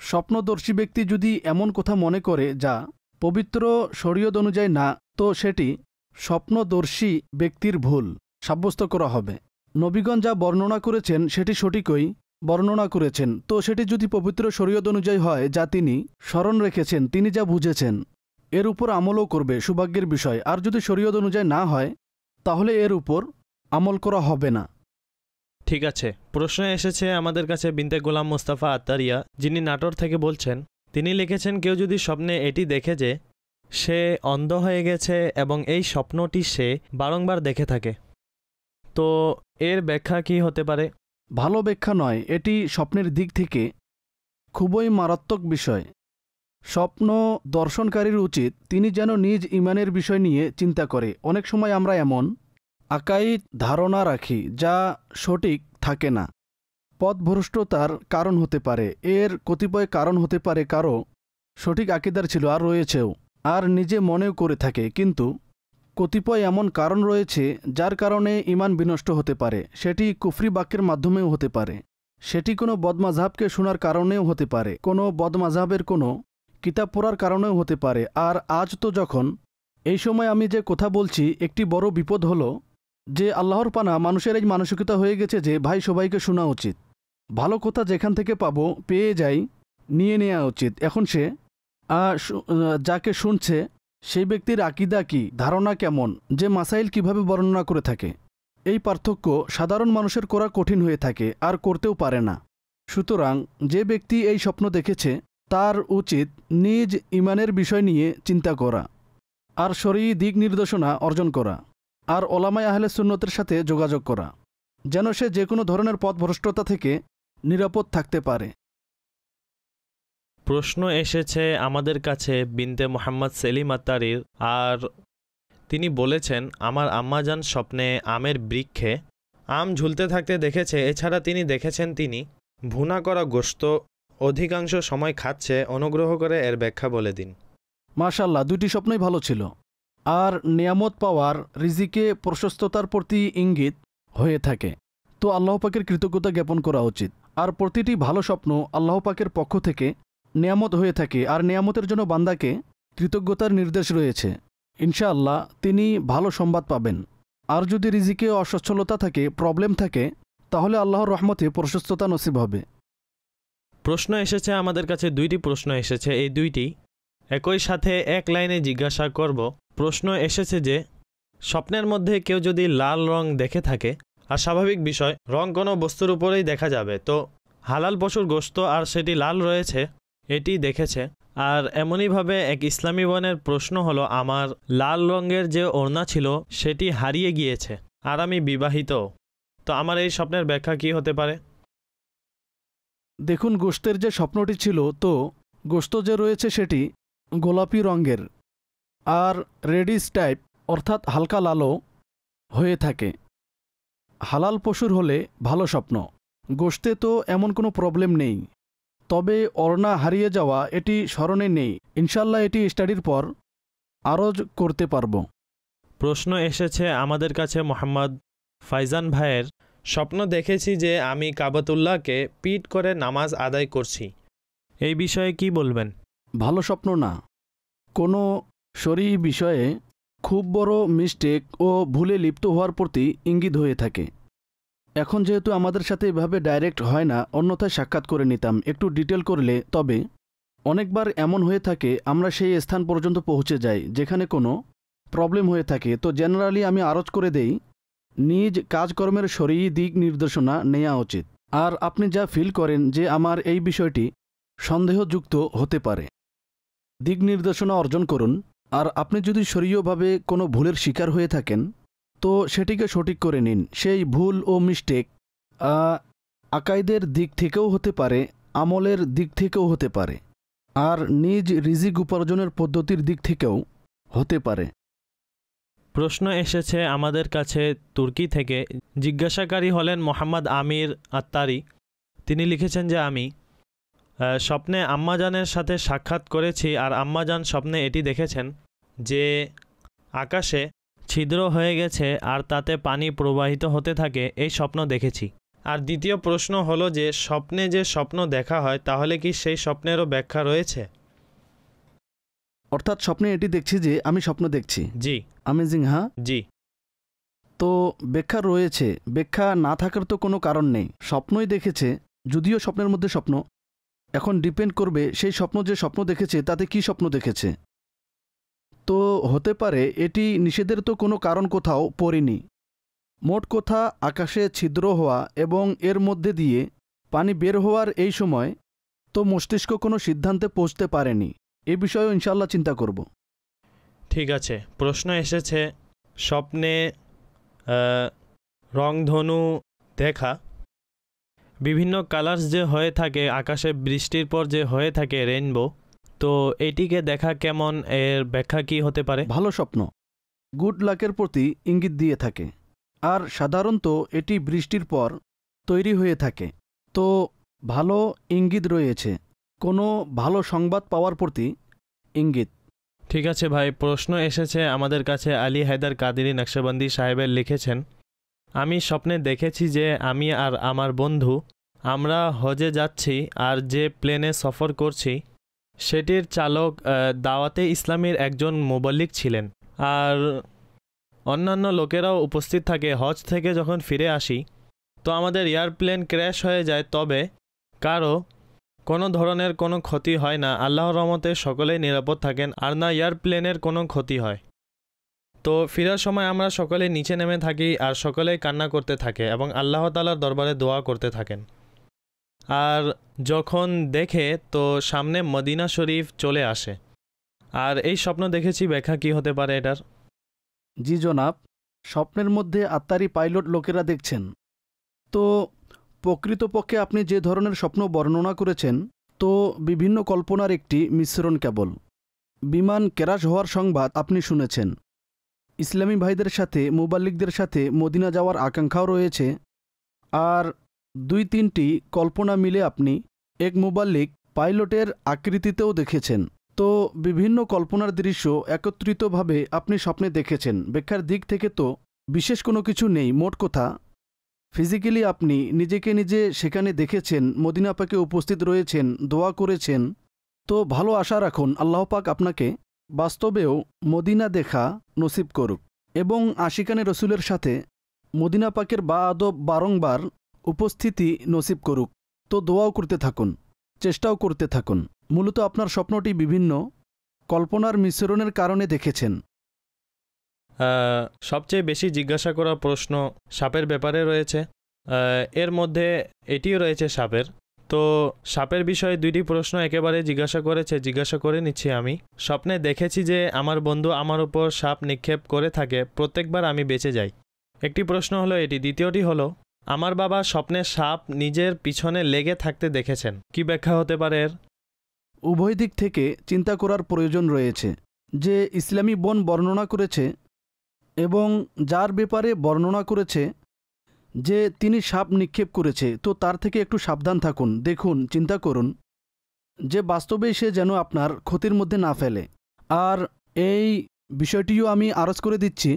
স্বপ্নদর্শী ব্যক্তি যদি এমন কথা মনে করে যা পবিত্র শরীয়ত অনুযায়ী না, তো সেটি স্বপ্নদর্শী ব্যক্তির ভুল সাব্যস্ত করা হবে। নবীগণ যা বর্ণনা করেছেন সেটি সঠিকই বর্ণনা করেছেন, তো সেটি যদি পবিত্র শরীয়ত অনুযায়ী হয়, যা তিনি স্মরণ রেখেছেন, তিনি যা বুঝেছেন, এর উপর আমলও করবে, সৌভাগ্যের বিষয়। আর যদি শরীয়ত অনুযায়ী না হয় তাহলে এর উপর আমল করা হবে না। ঠিক আছে, প্রশ্ন এসেছে আমাদের কাছে বিনতে গোলাম মোস্তাফা আত্তারিয়া, যিনি নাটোর থেকে বলছেন। তিনি লিখেছেন, কেউ যদি স্বপ্নে এটি দেখে যে সে অন্ধ হয়ে গেছে এবং এই স্বপ্নটি সে বারংবার দেখে থাকে, তো এর ব্যাখ্যা কি হতে পারে? ভালো ব্যাখ্যা নয়, এটি স্বপ্নের দিক থেকে খুবই মারাত্মক বিষয়। স্বপ্ন দর্শনকারীর উচিত তিনি যেন নিজ ইমানের বিষয় নিয়ে চিন্তা করে। অনেক সময় আমরা এমন আকাইদ ধারণা রাখি যা সঠিক থাকে না। পথভ্রষ্টতার কারণ হতে পারে, এর কতিপয় কারণ হতে পারে কারো সঠিক আকিদার ছিল আর রয়েছেও, আর নিজে মনেও করে থাকে, কিন্তু কতিপয় এমন কারণ রয়েছে যার কারণে ইমান বিনষ্ট হতে পারে। সেটি কুফরি বাক্যের মাধ্যমেও হতে পারে, সেটি কোনো বদমাযহাবকে শোনার কারণেও হতে পারে, কোনো বদমাযহাবের কোনো কিতাব পড়ার কারণেও হতে পারে। আর আজ তো যখন এই সময় আমি যে কথা বলছি, একটি বড় বিপদ হলো যে আল্লাহর পানা মানুষের এই মানসিকতা হয়ে গেছে যে ভাই সবাইকে শোনা উচিত, ভালো কথা যেখান থেকে পাবো পেয়ে যাই নিয়ে নেওয়া উচিত। এখন সে যাকে শুনছে সেই ব্যক্তির আকিদা কি, ধারণা কেমন, যে মাসাইল কিভাবে বর্ণনা করে থাকে, এই পার্থক্য সাধারণ মানুষের করা কঠিন হয়ে থাকে আর করতেও পারে না। সুতরাং যে ব্যক্তি এই স্বপ্ন দেখেছে তার উচিত নিজ ইমানের বিষয় নিয়ে চিন্তা করা আর শরঈ দিক নির্দেশনা অর্জন করা আর ওলামায়ে আহলে সুন্নতের সাথে যোগাযোগ করা, যেন সে যে কোনো ধরনের পথভ্রষ্টতা থেকে নিরাপদ থাকতে পারে। প্রশ্ন এসেছে আমাদের কাছে বিনতে মোহাম্মদ সেলিম আত্তারির, আর তিনি বলেছেন, আমার আম্মাজান স্বপ্নে আমের বৃক্ষে আম ঝুলতে থাকতে দেখেছে। এছাড়া তিনি দেখেছেন তিনি ভুনা করা গোশত অধিকাংশ সময় খাচ্ছে। অনুগ্রহ করে এর ব্যাখ্যা বলে দিন। মাশাআল্লাহ, দুটি স্বপ্নই ভালো ছিল আর নিয়ামত পাওয়ার, রিজিকে প্রশস্ততার প্রতি ইঙ্গিত হয়ে থাকে। তো আল্লাহ পাকের কৃতজ্ঞতা জ্ঞাপন করা উচিত। আর প্রতিটি ভালো স্বপ্ন আল্লাহ পাকের পক্ষ থেকে নিয়ামত হয়ে থাকে, আর নিয়ামতের জন্য বান্দাকে কৃতজ্ঞতার নির্দেশ রয়েছে। ইনশাআল্লাহ তিনি ভালো সংবাদ পাবেন। আর যদি রিজিকে অসচ্ছলতা থাকে, প্রবলেম থাকে, তাহলে আল্লাহর রহমতে প্রশস্ততা নসিব হবে। প্রশ্ন এসেছে আমাদের কাছে, দুইটি প্রশ্ন এসেছে, এই দুইটি একই সাথে এক লাইনে জিজ্ঞাসা করব। প্রশ্ন এসেছে যে স্বপ্নের মধ্যে কেউ যদি লাল রং দেখে থাকে, আর স্বাভাবিক বিষয়, রং কোনো বস্তুর উপরেই দেখা যাবে, তো হালাল পশুর গোশত আর সেটি লাল রয়েছে এটি দেখেছে। আর এমনইভাবে এক ইসলামী বোনের প্রশ্ন হলো, আমার লাল রঙের যে ওড়না ছিল সেটি হারিয়ে গিয়েছে আর আমি বিবাহিত, তো আমার এই স্বপ্নের ব্যাখ্যা কি হতে পারে? দেখুন, গোশতের যে স্বপ্নটি ছিল, তো গোশত যে রয়েছে সেটি গোলাপি রঙের আর রেডিশ টাইপ অর্থাৎ হালকা লালও হয়ে থাকে। হালাল পশুর হলে ভালো স্বপ্ন। গোশতে তো এমন কোনো প্রবলেম নেই, তবে ওড়না হারিয়ে যাওয়া এটি স্মরণে নেই। ইনশাল্লাহ এটি স্টাডির পর আরজ করতে পারব। প্রশ্ন এসেছে আমাদের কাছে মোহাম্মদ ফাইজান ভাইয়ের, স্বপ্ন দেখেছি যে আমি কাবাতুল্লাহকে পিঠ করে নামাজ আদায় করছি, এই বিষয়ে কি বলবেন? ভালো স্বপ্ন না, কোনো শরঈ বিষয়ে খুব বড় মিস্টেক ও ভুলে লিপ্ত হওয়ার প্রতি ইঙ্গিত হয়ে থাকে। এখন যেহেতু আমাদের সাথে এভাবে ডাইরেক্ট হয় না, অন্যথায় সাক্ষাৎ করে নিতাম একটু ডিটেল করলে। তবে অনেকবার এমন হয়ে থাকে আমরা সেই স্থান পর্যন্ত পৌঁছে যাই যেখানে কোনো প্রবলেম হয়ে থাকে। তো জেনারেলি আমি আরজ করে দেই, নিজ কাজকর্মের শরঈ দিক নির্দেশনা নেওয়া উচিত। আর আপনি যা ফিল করেন যে আমার এই বিষয়টি সন্দেহযুক্ত হতে পারে, দিক নির্দেশনা অর্জন করুন। আর আপনি যদি শরীয়ভাবে কোনো ভুলের শিকার হয়ে থাকেন তো সেটিকে সঠিক করে নিন। সেই ভুল ও মিস্টেক আকাইদের দিক থেকেও হতে পারে, আমলের দিক থেকেও হতে পারে, আর নিজ রিজিক উপার্জনের পদ্ধতির দিক থেকেও হতে পারে। প্রশ্ন এসেছে আমাদের কাছে তুর্কি থেকে, জিজ্ঞাসাকারী হলেন মোহাম্মদ আমির আত্তারি। তিনি লিখেছেন যে আমি স্বপ্নে আম্মাজানের সাথে সাক্ষাৎ করেছি, আর আম্মাজান স্বপ্নে এটি দেখেছেন যে আকাশে ছিদ্র হয়ে গেছে আর তাতে পানি প্রবাহিত হতে থাকে, এই স্বপ্ন দেখেছি। আর দ্বিতীয় প্রশ্ন হলো যে স্বপ্নে যে স্বপ্ন দেখা হয় তাহলে কি সেই স্বপ্নেরও ব্যাখ্যা রয়েছে? অর্থাৎ স্বপ্নে এটি দেখছি যে আমি স্বপ্ন দেখছি। জি। আমেজিং। হ্যাঁ জি। তো ব্যাখ্যা রয়েছে, ব্যাখ্যা না থাকার তো কোনো কারণ নেই। স্বপ্নই দেখেছে, যদিও স্বপ্নের মধ্যে স্বপ্ন। এখন ডিপেন্ড করবে সেই স্বপ্ন যে স্বপ্ন দেখেছে তাতে কি স্বপ্ন দেখেছে। তো হতে পারে এটি নিষেধের তো কোনো কারণ কোথাও পড়েনি, মোট কথা আকাশে ছিদ্র হওয়া এবং এর মধ্যে দিয়ে পানি বের হওয়ার এই সময় তো মস্তিষ্ক কোনো সিদ্ধান্তে পৌঁছতে পারেনি। এ বিষয়েও ইনশাআল্লাহ চিন্তা করব। ঠিক আছে, প্রশ্ন এসেছে স্বপ্নে রংধনু দেখা, বিভিন্ন কালার্স যে হয়ে থাকে আকাশে বৃষ্টির পর যে হয়ে থাকে রেইনবো, তো এটিকে দেখা কেমন, এর ব্যাখ্যা কি হতে পারে? ভালো স্বপ্ন গুড লাকের প্রতি ইঙ্গিত দিয়ে থাকে, আর সাধারণত এটি বৃষ্টির পর তৈরি হয়ে থাকে। তো ভালো ইঙ্গিত রয়েছে, কোনো ভালো সংবাদ পাওয়ার প্রতি ইঙ্গিত। ঠিক আছে ভাই, প্রশ্ন এসেছে আমাদের কাছে আলী হায়দার কাদেরী নকশবন্দি সাহেবের লিখেছেন, আমি স্বপ্নে দেখেছি যে আমি আর আমার বন্ধু আমরা হজে যাচ্ছি, আর যে প্লেনে সফর করছি সেটির চালক দাওয়াতে ইসলামীর একজন মুবল্লিগ ছিলেন, আর অন্যান্য লোকেরাও উপস্থিত থাকে। হজ থেকে যখন ফিরে আসি তো আমাদের এয়ারপ্লেন ক্র্যাশ হয়ে যায়, তবে কারো কোনো ধরনের কোনো ক্ষতি হয় না, আল্লাহর রহমতে সকলেই নিরাপদ থাকেন, আর না এয়ারপ্লেনের কোনো ক্ষতি হয়। তো ফেরার সময় আমরা সকলে নিচে নেমে থাকি আর সকলেই কান্না করতে থাকে এবং আল্লাহ তাআলার দরবারে দোয়া করতে থাকেন। আর যখন দেখে তো সামনে মদিনা শরীফ চলে আসে, আর এই স্বপ্ন দেখেছি, ব্যাখ্যা কি হতে পারে এটার? জি জনাব, স্বপ্নের মধ্যে আত্মারি পাইলট লোকেরা দেখছেন। তো প্রকৃতপক্ষে আপনি যে ধরনের স্বপ্ন বর্ণনা করেছেন তো বিভিন্ন কল্পনার একটি মিশ্রণ কেবল। বিমান ক্র্যাশ হওয়ার সংবাদ আপনি শুনেছেন, ইসলামী ভাইদের সাথে মুবাল্লিগদের সাথে মদিনা যাওয়ার আকাঙ্ক্ষাও রয়েছে, আর 2-3টি কল্পনা মিলে আপনি এক মুবাল্লিগ পাইলটের আকৃতিতেও দেখেছেন। তো বিভিন্ন কল্পনার দৃশ্য একত্রিতভাবে আপনি স্বপ্নে দেখেছেন। ব্যাখ্যার দিক থেকে তো বিশেষ কোনো কিছু নেই। মোট কথা ফিজিক্যালি আপনি নিজেকে নিজে সেখানে দেখেছেন, মদিনা পাকে উপস্থিত রয়েছেন, দোয়া করেছেন। তো ভালো আশা রাখুন আল্লাহ পাক আপনাকে বাস্তবেও মদিনা দেখা নসিব করুক এবং আশিকানে রসুলের সাথে মদিনা পাকের আদব বারংবার উপস্থিতি নসিব করুক। তো দোয়াও করতে থাকুন, চেষ্টাও করতে থাকুন। মূলত আপনার স্বপ্নটি বিভিন্ন কল্পনার মিশ্রণের কারণে দেখেছেন। সবচেয়ে বেশি জিজ্ঞাসা করা প্রশ্ন সাপের ব্যাপারে রয়েছে, এর মধ্যে এটিও রয়েছে সাপের। তো সাপের বিষয়ে 2টি প্রশ্ন একেবারে জিজ্ঞাসা করে নিচ্ছি আমি। স্বপ্নে দেখেছি যে আমার বন্ধু আমার উপর সাপ নিক্ষেপ করে থাকে, প্রত্যেকবার আমি বেঁচে যাই। একটি প্রশ্ন হলো এটি। দ্বিতীয়টি হলো আমার বাবা স্বপ্নে সাপ নিজের পিছনে লেগে থাকতে দেখেছেন, কি ব্যাখ্যা হতে পারে এর? উভয় দিক থেকে চিন্তা করার প্রয়োজন রয়েছে। যে ইসলামী বোন বর্ণনা করেছে এবং যার ব্যাপারে বর্ণনা করেছে যে তিনি সাপ নিক্ষেপ করেছে, তো তার থেকে একটু সাবধান থাকুন। দেখুন, চিন্তা করুন যে বাস্তবে সে যেন আপনার ক্ষতির মধ্যে না ফেলে। আর এই বিষয়টিও আমি আরজ করে দিচ্ছি,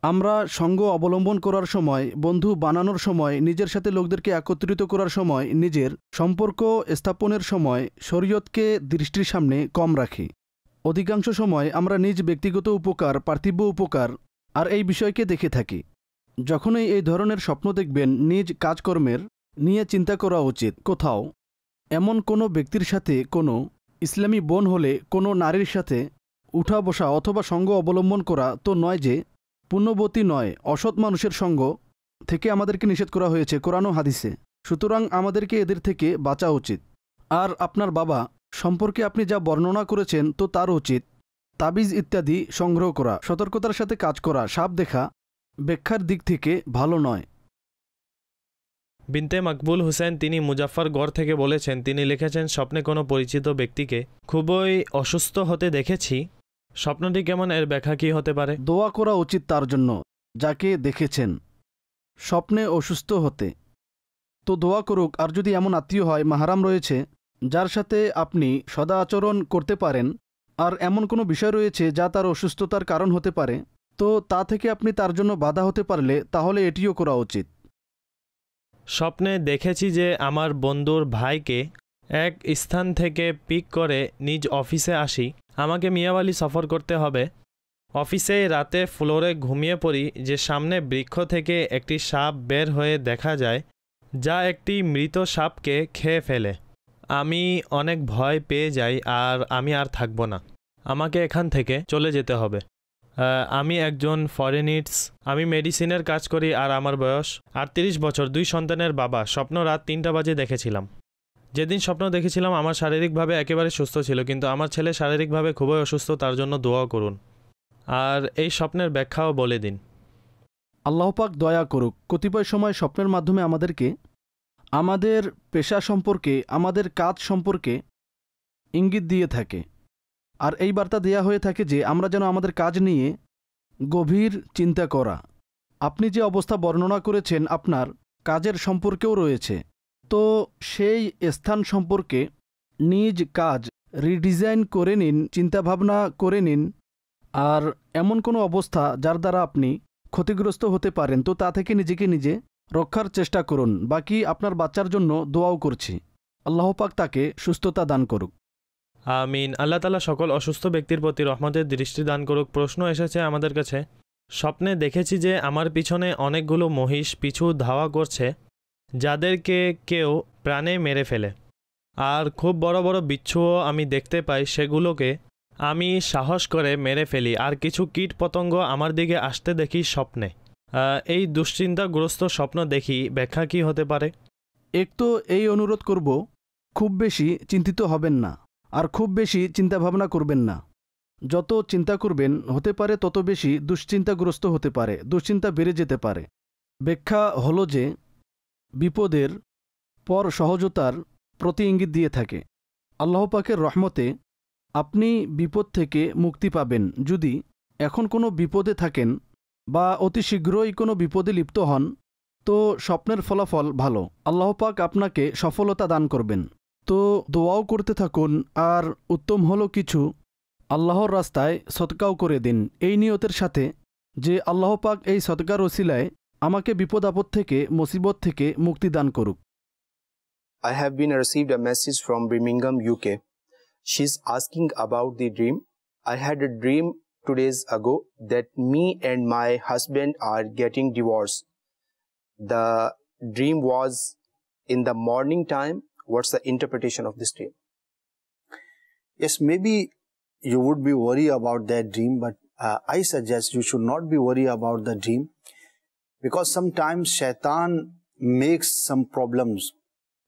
আমরা সঙ্গ অবলম্বন করার সময়, বন্ধু বানানোর সময়, নিজের সাথে লোকদেরকে একত্রিত করার সময়, নিজের সম্পর্ক স্থাপনের সময় শরীয়তকে দৃষ্টির সামনে কম রাখি। অধিকাংশ সময় আমরা নিজ ব্যক্তিগত উপকার, পার্থিব উপকার আর এই বিষয়কে দেখে থাকি। যখনই এই ধরনের স্বপ্ন দেখবেন, নিজ কাজকর্মের নিয়ে চিন্তা করা উচিত। কোথাও এমন কোনো ব্যক্তির সাথে, কোনো ইসলামী বোন হলে কোনো নারীর সাথে উঠা বসা অথবা সঙ্গ অবলম্বন করা তো নয়, যে পুণ্যবতী নয়, অসৎ মানুষের সঙ্গ থেকে আমাদেরকে নিষেধ করা হয়েছে কোরআন ও হাদিসে। সুতরাং আমাদেরকে এদের থেকে বাঁচা উচিত। আর আপনার বাবা সম্পর্কে আপনি যা বর্ণনা করেছেন, তো তার উচিত তাবিজ ইত্যাদি সংগ্রহ করা, সতর্কতার সাথে কাজ করা। সাপ দেখা ব্যাখ্যার দিক থেকে ভালো নয়। বিনতে মকবুল হুসেন তিনি মুজাফফরগড় থেকে বলেছেন, তিনি লিখেছেন, স্বপ্নে কোনো পরিচিত ব্যক্তিকে খুবই অসুস্থ হতে দেখেছি, স্বপ্নটি কেমন, এর ব্যাখ্যা কী হতে পারে? দোয়া করা উচিত তার জন্য যাকে দেখেছেন স্বপ্নে অসুস্থ হতে। তো দোয়া করুক। আর যদি এমন আত্মীয় হয়, মাহারাম রয়েছে, যার সাথে আপনি সদা আচরণ করতে পারেন, আর এমন কোনো বিষয় রয়েছে যা তার অসুস্থতার কারণ হতে পারে, তো তা থেকে আপনি তার জন্য বাধা হতে পারলে তাহলে এটিও করা উচিত। স্বপ্নে দেখেছি যে আমার বন্ধুর ভাইকে এক স্থান থেকে পিক করে নিজ অফিসে আসি, আমাকে মিয়াওয়ালি সফর করতে হবে। অফিসে রাতে ফ্লোরে ঘুমিয়ে পড়ি যে সামনে বৃক্ষ থেকে একটি সাপ বের হয়ে দেখা যায়, যা একটি মৃত সাপকে খেয়ে ফেলে। আমি অনেক ভয় পেয়ে যাই আর আমি আর থাকবো না, আমাকে এখান থেকে চলে যেতে হবে। আমি একজন ফরেনিটস, আমি মেডিসিনের কাজ করি আর আমার বয়স 38 বছর, 2 সন্তানের বাবা। স্বপ্ন রাত 3টা বাজে দেখেছিলাম। যেদিন স্বপ্ন দেখেছিলাম আমার শারীরিকভাবে একেবারে সুস্থ ছিল, কিন্তু আমার ছেলে শারীরিকভাবে খুবই অসুস্থ, তার জন্য দোয়া করুন আর এই স্বপ্নের ব্যাখ্যাও বলে দিন। আল্লাহ পাক দয়া করুক। কতিপয় সময় স্বপ্নের মাধ্যমে আমাদেরকে আমাদের পেশা সম্পর্কে, আমাদের কাজ সম্পর্কে ইঙ্গিত দিয়ে থাকে, আর এই বার্তা দেয়া হয়ে থাকে যে আমরা যেন আমাদের কাজ নিয়ে গভীর চিন্তা করা। আপনি যে অবস্থা বর্ণনা করেছেন আপনার কাজের সম্পর্কেও রয়েছে, তো সেই স্থান সম্পর্কে নিজ কাজ রিডিজাইন করে নিন, চিন্তাভাবনা করে নিন। আর এমন কোনো অবস্থা যার দ্বারা আপনি ক্ষতিগ্রস্ত হতে পারেন, তো তা থেকে নিজেকে নিজে রক্ষার চেষ্টা করুন। বাকি আপনার বাচ্চার জন্য দোয়াও করছি, আল্লাহ পাক তাকে সুস্থতা দান করুক। আমিন। আল্লাহ তাআলা সকল অসুস্থ ব্যক্তির প্রতি রহমতের দৃষ্টি দান করুক। প্রশ্ন এসেছে আমাদের কাছে, স্বপ্নে দেখেছি যে আমার পিছনে অনেকগুলো মহিষ পিছু ধাওয়া করছে, যাদেরকে কেউ প্রাণে মেরে ফেলে, আর খুব বড় বড় বিচ্ছুও আমি দেখতে পাই, সেগুলোকে আমি সাহস করে মেরে ফেলি, আর কিছু কীট পতঙ্গ আমার দিকে আসতে দেখি স্বপ্নে। এই দুশ্চিন্তাগ্রস্ত স্বপ্ন দেখি, ব্যাখ্যা কী হতে পারে? একটু এই অনুরোধ করব, খুব বেশি চিন্তিত হবেন না আর খুব বেশি চিন্তাভাবনা করবেন না। যত চিন্তা করবেন হতে পারে তত বেশি দুশ্চিন্তাগ্রস্ত হতে পারে, দুশ্চিন্তা বেড়ে যেতে পারে। ব্যাখ্যা হলো যে বিপদের পর সহজতার প্রতি ইঙ্গিত দিয়ে থাকে। আল্লাহ পাকের রহমতে আপনি বিপদ থেকে মুক্তি পাবেন যদি এখন কোনো বিপদে থাকেন বা অতি শীঘ্রই কোনো বিপদে লিপ্ত হন, তো স্বপ্নের ফলাফল ভালো, আল্লাহ পাক আপনাকে সফলতা দান করবেন। তো দোয়াও করতে থাকুন, আর উত্তম হলো কিছু আল্লাহর রাস্তায় সদকাও করে দিন, এই নিয়তের সাথে যে আল্লাহ পাক এই সদকার ওসিলায় আমাকে বিপদ আপদ থেকে, মুসিবত থেকে মুক্তি দান করুক। I have been received a message from Birmingham, UK. She's asking about the dream. I had a dream 2 days ago that me and my husband are getting divorced. The dream was in the morning time. What's the interpretation of this dream? Yes, maybe you would be worried about that dream, but I suggest you should not be worried about the dream, because sometimes shaitan makes some problems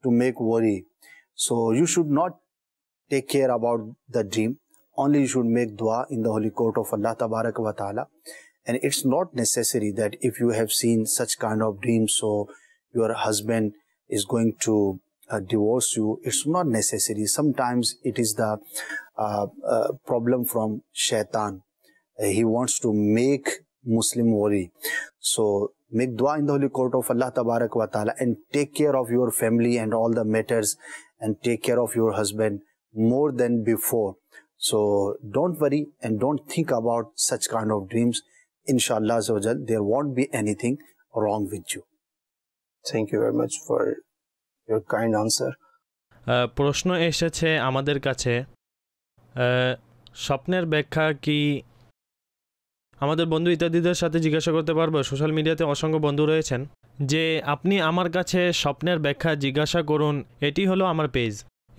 to make worry. So you should not take care about the dream. Only you should make dua in the holy court of Allah Tabarak wa Ta'ala. And it's not necessary that if you have seen such kind of dreams, so your husband is going to divorce you. It's not necessary. Sometimes it is the problem from shaitan. He wants to make Muslim worry. So make dua in the holy court of Allah Tabarak wa Ta'ala and take care of your family and all the matters, and take care of your husband more than before. So don't worry and don't think about such kind of dreams. Inshallah Azawajal, there won't be anything wrong with you. Thank you very much for your kind answer. প্রশ্ন এসেছে আমাদের কাছে, স্বপ্নের ব্যাখ্যা কি আমাদের বন্ধু ইত্যাদিদের সাথে জিজ্ঞাসা করতে পারবো? সোশ্যাল মিডিয়াতে অসংখ্য বন্ধু রয়েছেন যে আপনি আমার কাছে স্বপ্নের ব্যাখ্যা জিজ্ঞাসা করুন, এটি হলো আমার পেজ।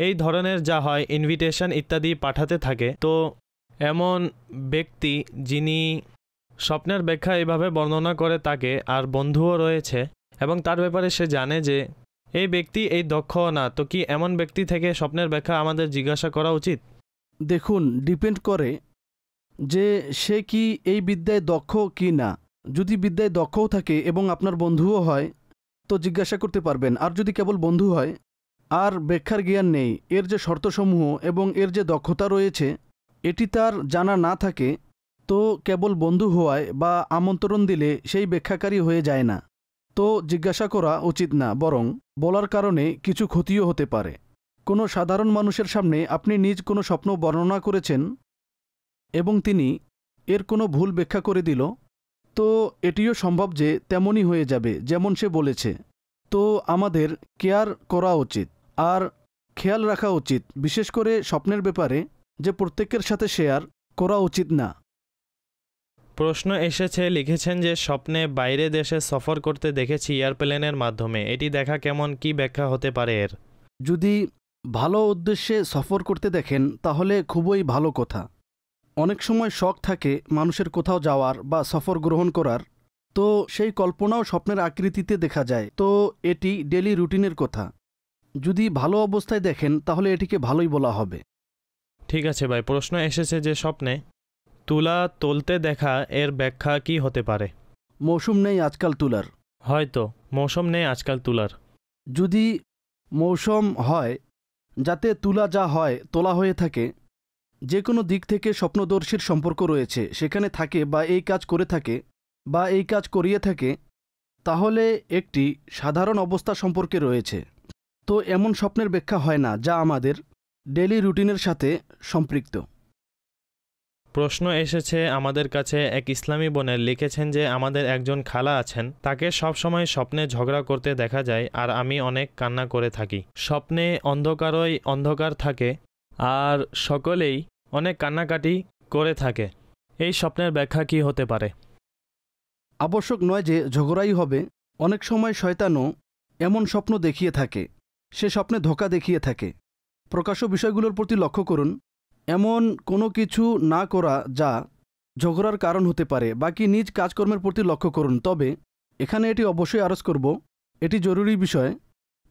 এই ধরনের যা হয় ইনভিটেশন ইত্যাদি পাঠাতে থাকে। তো এমন ব্যক্তি যিনি স্বপ্নের ব্যাখ্যা এইভাবে বর্ণনা করে তাকে আর বন্ধুও রয়েছে, এবং তার ব্যাপারে সে জানে যে এই ব্যক্তি এই দক্ষ না, তো কি এমন ব্যক্তি থেকে স্বপ্নের ব্যাখ্যা আমাদের জিজ্ঞাসা করা উচিত? দেখুন, ডিপেন্ড করে যে সে কি এই বিদ্যায় দক্ষ কি না। যদি বিদ্যায় দক্ষও থাকে এবং আপনার বন্ধুও হয় তো জিজ্ঞাসা করতে পারবেন, আর যদি কেবল বন্ধু হয় আর ব্যাখ্যার জ্ঞান নেই, এর যে শর্তসমূহ এবং এর যে দক্ষতা রয়েছে এটি তার জানা না থাকে, তো কেবল বন্ধু হওয়ায় বা আমন্ত্রণ দিলে সেই ব্যাখ্যাকারী হয়ে যায় না। তো জিজ্ঞাসা করা উচিত না, বরং বলার কারণে কিছু ক্ষতিও হতে পারে। কোনো সাধারণ মানুষের সামনে আপনি নিজ কোনো স্বপ্ন বর্ণনা করেছেন এবং তিনি এর কোনো ভুল ব্যাখ্যা করে দিল, তো এটিও সম্ভব যে তেমনই হয়ে যাবে যেমন সে বলেছে। তো আমাদের কেয়ার করা উচিত আর খেয়াল রাখা উচিত, বিশেষ করে স্বপ্নের ব্যাপারে, যে প্রত্যেকের সাথে শেয়ার করা উচিত না। প্রশ্ন এসেছে, লিখেছেন যে স্বপ্নে বাইরে দেশে সফর করতে দেখেছি এয়ারপ্লেনের মাধ্যমে, এটি দেখা কেমন, কি ব্যাখ্যা হতে পারে এর? যদি ভালো উদ্দেশ্যে সফর করতে দেখেন তাহলে খুবই ভালো কথা। অনেক সময় শখ থাকে মানুষের কোথাও যাওয়ার বা সফর গ্রহণ করার, তো সেই কল্পনাও স্বপ্নের আকৃতিতে দেখা যায়। তো এটি ডেলি রুটিনের কথা। যদি ভালো অবস্থায় দেখেন তাহলে এটিকে ভালোই বলা হবে। ঠিক আছে ভাই, প্রশ্ন এসেছে যে স্বপ্নে তুলা তুলতে দেখা এর ব্যাখ্যা কি হতে পারে? মৌসুম নেই আজকাল তুলার। হয়তো মৌসুম নেই আজকাল তুলার। যদি মৌসুম হয় যাতে তুলা যা হয় তোলা হয়ে থাকে, যে কোনো দিক থেকে স্বপ্নদর্শীর সম্পর্ক রয়েছে সেখানে থাকে বা এই কাজ করে থাকে বা এই কাজ করিয়ে থাকে, তাহলে একটি সাধারণ অবস্থা সম্পর্কে রয়েছে। তো এমন স্বপ্নের ব্যাখ্যা হয় না যা আমাদের ডেলি রুটিনের সাথে সম্পৃক্ত। প্রশ্ন এসেছে আমাদের কাছে, এক ইসলামী বোনের লিখেছেন যে আমাদের একজন খালা আছেন, তাকে সব সময় স্বপ্নে ঝগড়া করতে দেখা যায় আর আমি অনেক কান্না করে থাকি। স্বপ্নে অন্ধকারই অন্ধকার থাকে আর সকলেই অনেক কান্নাকাটি করে থাকে। এই স্বপ্নের ব্যাখ্যা কি হতে পারে? আবশ্যক নয় যে ঝগড়াই হবে। অনেক সময় শয়তানও এমন স্বপ্ন দেখিয়ে থাকে, সে স্বপ্নে ধোঁকা দেখিয়ে থাকে। প্রকাশ্য বিষয়গুলোর প্রতি লক্ষ্য করুন, এমন কোনো কিছু না করা যা ঝগড়ার কারণ হতে পারে। বাকি নিজ কাজকর্মের প্রতি লক্ষ্য করুন। তবে এখানে এটি অবশ্যই আরজ করব, এটি জরুরি বিষয়